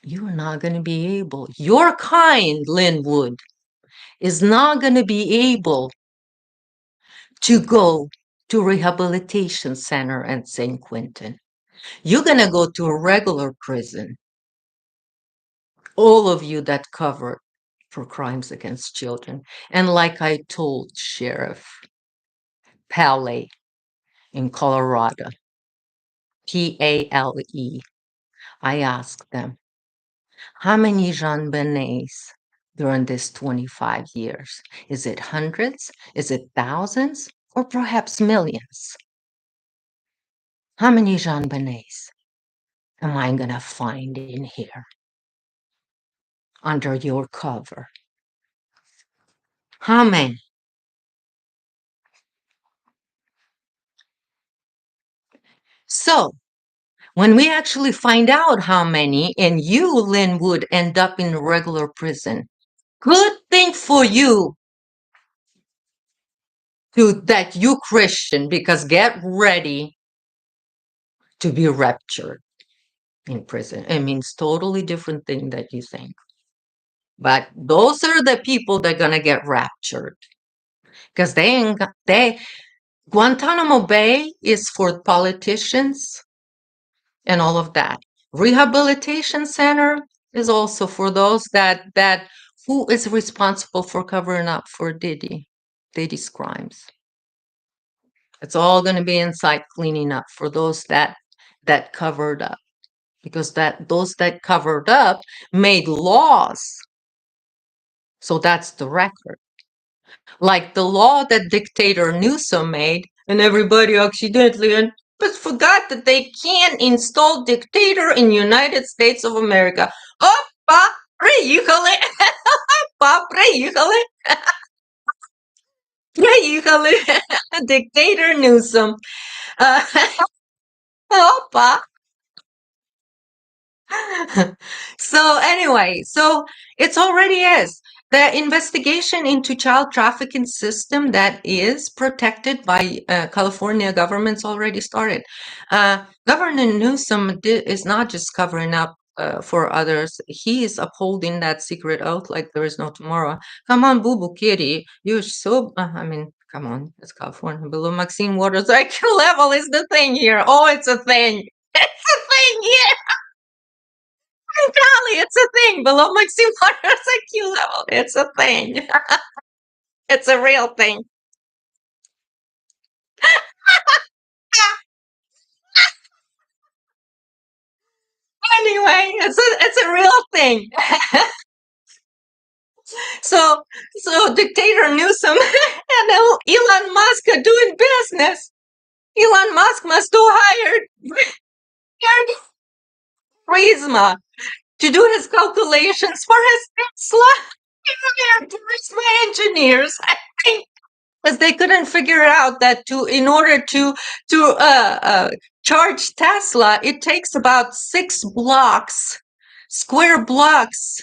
You are not going to be able, your kind, Linwood, is not going to be able to go to rehabilitation center at St. Quentin. You're going to go to a regular prison. All of you that covered for crimes against children. And like I told Sheriff Pale in Colorado, Pale, I asked them, how many Jean Benets during this 25 years? Is it hundreds? Is it thousands? Or perhaps millions? How many Jean Benets am I going to find in here under your cover? How many? So, when we actually find out how many, and you, Lynn, would end up in regular prison, Good thing for you that you Christian, because get ready to be raptured in prison. It means totally different thing that you think. But those are the people that are gonna get raptured. Because they Guantanamo Bay is for politicians and all of that. Rehabilitation center is also for those that who is responsible for covering up for Diddy's crimes. It's all going to be inside cleaning up for those that covered up, because those that covered up made laws. So that's the record. Like the law that dictator Newsom made, and everybody accidentally and but forgot that they can't install dictator in United States of America. Oppa, приїхали. Oppa, приїхали. Приїхали. Dictator Newsom. Uh, Oppa. So anyway, so it's already is. The investigation into child trafficking system that is protected by California government's already started. Governor Newsom is not just covering up for others. He is upholding that secret oath like there is no tomorrow. Come on, Boo Boo Kitty. You're so, I mean, come on. It's California. Below Maxine Waters IQ level is the thing here. Oh, it's a thing. It's a thing here. Golly, it's a thing. Below Maxime Waters IQ level. It's a thing. It's a real thing. Anyway, it's a real thing. So dictator Newsom and Elon Musk are doing business. Elon Musk must do hired Prisma to do his calculations for his Tesla. Prisma engineers, I think, because they couldn't figure out that in order to charge Tesla, it takes about 6 square blocks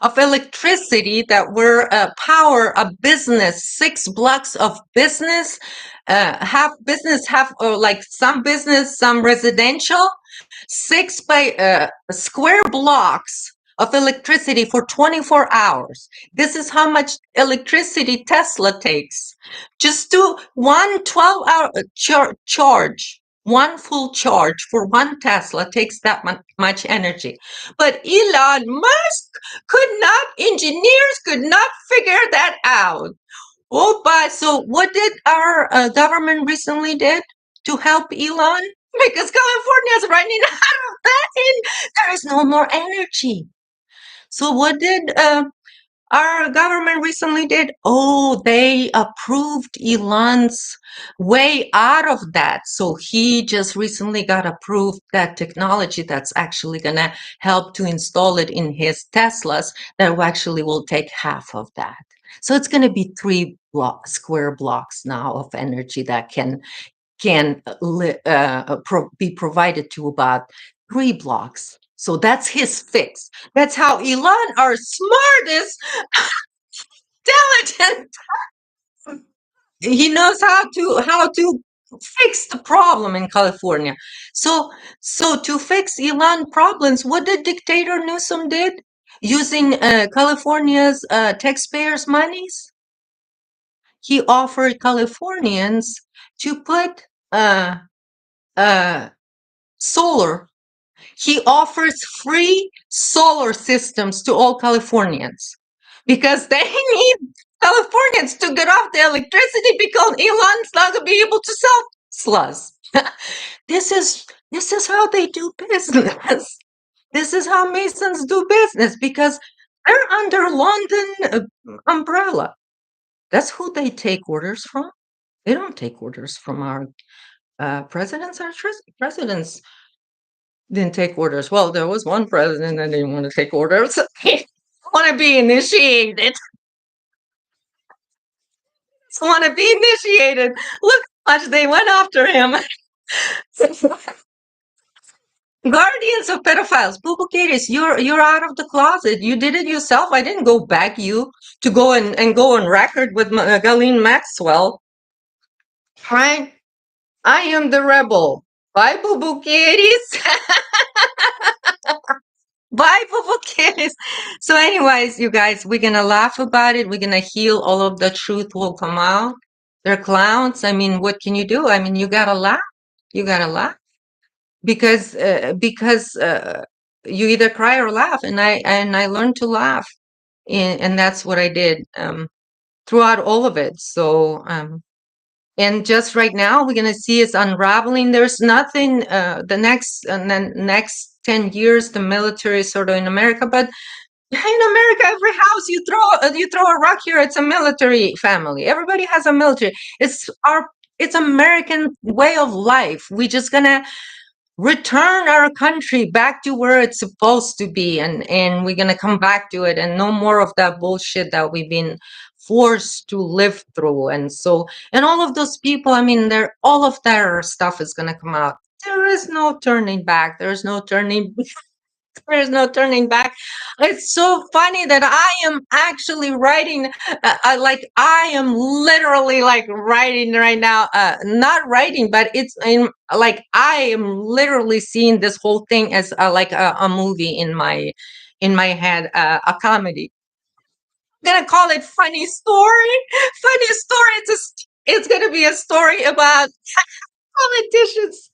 of electricity that were power a business. 6 blocks of business, have like some business, some residential. 6 by square blocks of electricity for 24 hours. This is how much electricity Tesla takes. Just do one 12-hour charge. One full charge for one Tesla takes that much energy. But Elon Musk engineers could not figure that out. Oh, but so what did our government recently did to help Elon? Because California is running out of that and there is no more energy. So what did our government recently did? Oh, they approved Elon's way out of that. So he just recently got approved that technology that's actually going to help to install it in his Teslas that actually will take half of that. So it's going to be 3 square blocks now of energy that can be provided to about 3 blocks. So that's his fix. That's how Elon, our smartest, intelligent, he knows how to fix the problem in California. So to fix Elon problems, what did dictator Newsom did using California's taxpayers' monies? He offered Californians to put solar. He offers free solar systems to all Californians because they need Californians to get off the electricity because Elon's not going to be able to sell Teslas. This is how they do business. This is how Masons do business because they're under London umbrella. That's who they take orders from. They don't take orders from our presidents. Our presidents didn't take orders. Well, there was one president that didn't want to take orders. He want to be initiated. Want to be initiated. Look how much they went after him. Guardians of pedophiles. Boo Kitties, you're out of the closet. You did it yourself. I didn't go beg you to go and go on record with Ghislaine Maxwell. Right? I am the rebel. Bye, Boo Kitties. Bye, Boo Kitties. So, anyways, you guys, we're gonna laugh about it. We're gonna heal. All of the truth will come out. They're clowns. I mean, what can you do? I mean, you gotta laugh. You gotta laugh because you either cry or laugh, and I learned to laugh, and that's what I did throughout all of it. So and just right now we're gonna see it's unraveling. There's nothing the next 10 years the military is sort of in America, but in America every house you throw a rock here, it's a military family. Everybody has a military. It's American way of life. We just gonna return our country back to where it's supposed to be, and we're going to come back to it, and no more of that bullshit that we've been forced to live through. And so, and all of those people, I mean, they're all of their stuff is going to come out. There is no turning back. There's no turning back. It's so funny that I am actually writing, I am literally like writing right now, not writing, but it's in like, I am literally seeing this whole thing as like a movie in my head, a comedy. I'm gonna call it funny story. Funny story. It's gonna be a story about politicians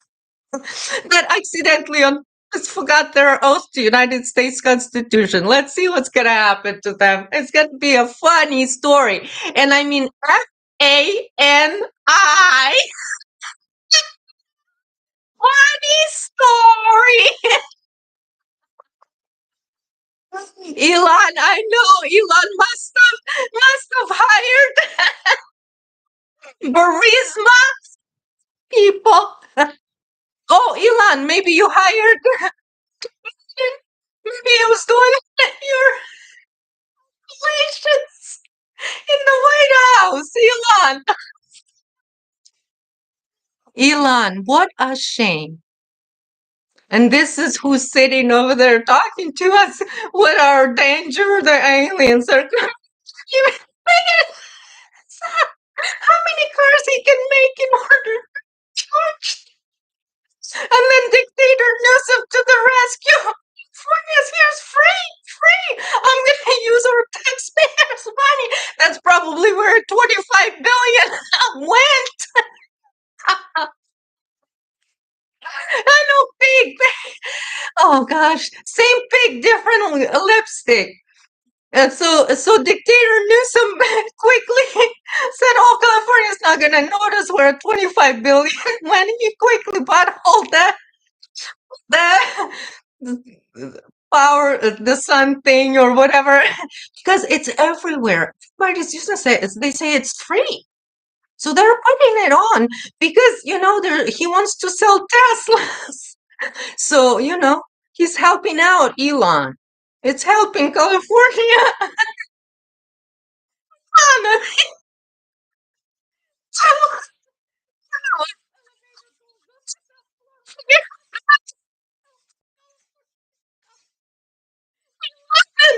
that accidentally just forgot their oath to United States Constitution. Let's see what's gonna happen to them. It's gonna be a funny story. And I mean FANI. Funny story. Elon, I know Elon must have hired Burisma people. Oh, Elon, maybe you hired maybe I was doing your relations in the White House, Elon. Elon, what a shame. And this is who's sitting over there talking to us. What our danger the aliens are coming. How many cars he can make in order to charge? And then dictator Newsom to the rescue. Yes, here's free. I'm gonna use our taxpayers' money. That's probably where 25 billion went. I know, pig. Oh gosh, same pig, different lipstick. And so dictator Newsom quickly said, "Oh, California's not gonna notice where 25 billion when he quickly bought all the power, the sun thing or whatever, because it's everywhere. Everybody's used to say they say it's free." So they're putting it on because he wants to sell Teslas. So he's helping out Elon. It's helping California.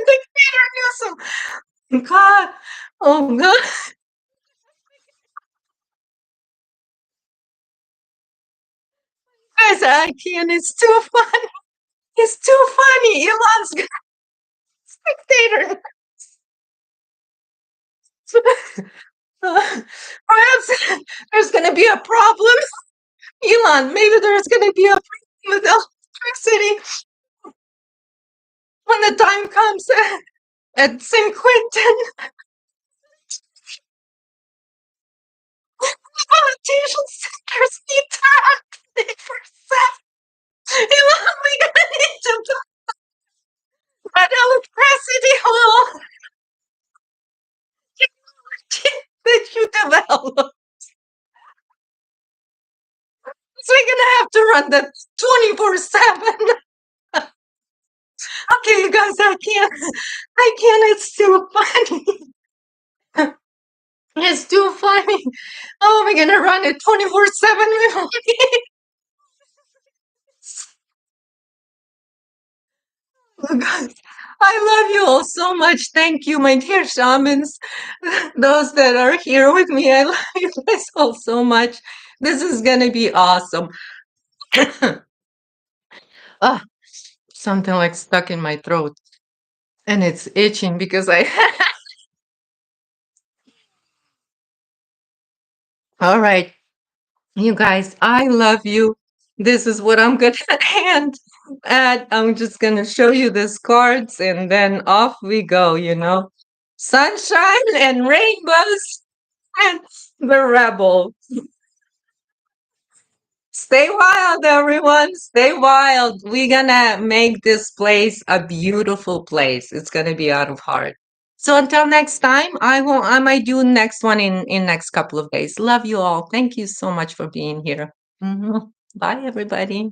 Dictator Newsom. God, oh God, guys, I can't. It's too funny. It's too funny. Elon's dictator. Perhaps there's going to be a problem. Elon, maybe there's going to be a problem with electricity when the time comes at San Quentin. Politician centers need to act for self. Elon, we're going to need to that electricity will that you develop. So we're gonna have to run that 24/7. Okay, you guys, I can't. It's too funny. It's too funny. Oh, we're gonna run it 24/7. Oh, guys, I love you all so much. Thank you, my dear shamans. Those that are here with me, I love you guys all so much. This is going to be awesome. Ah, something like stuck in my throat and it's itching because I. All right, you guys, I love you. This is what I'm going to hand. And I'm just going to show you these cards and then off we go, Sunshine and rainbows and the rebel. Stay wild, everyone. Stay wild. We're gonna make this place a beautiful place. It's gonna be out of heart. So until next time, I might do next one in next couple of days. Love you all. Thank you so much for being here. Mhm. Bye everybody.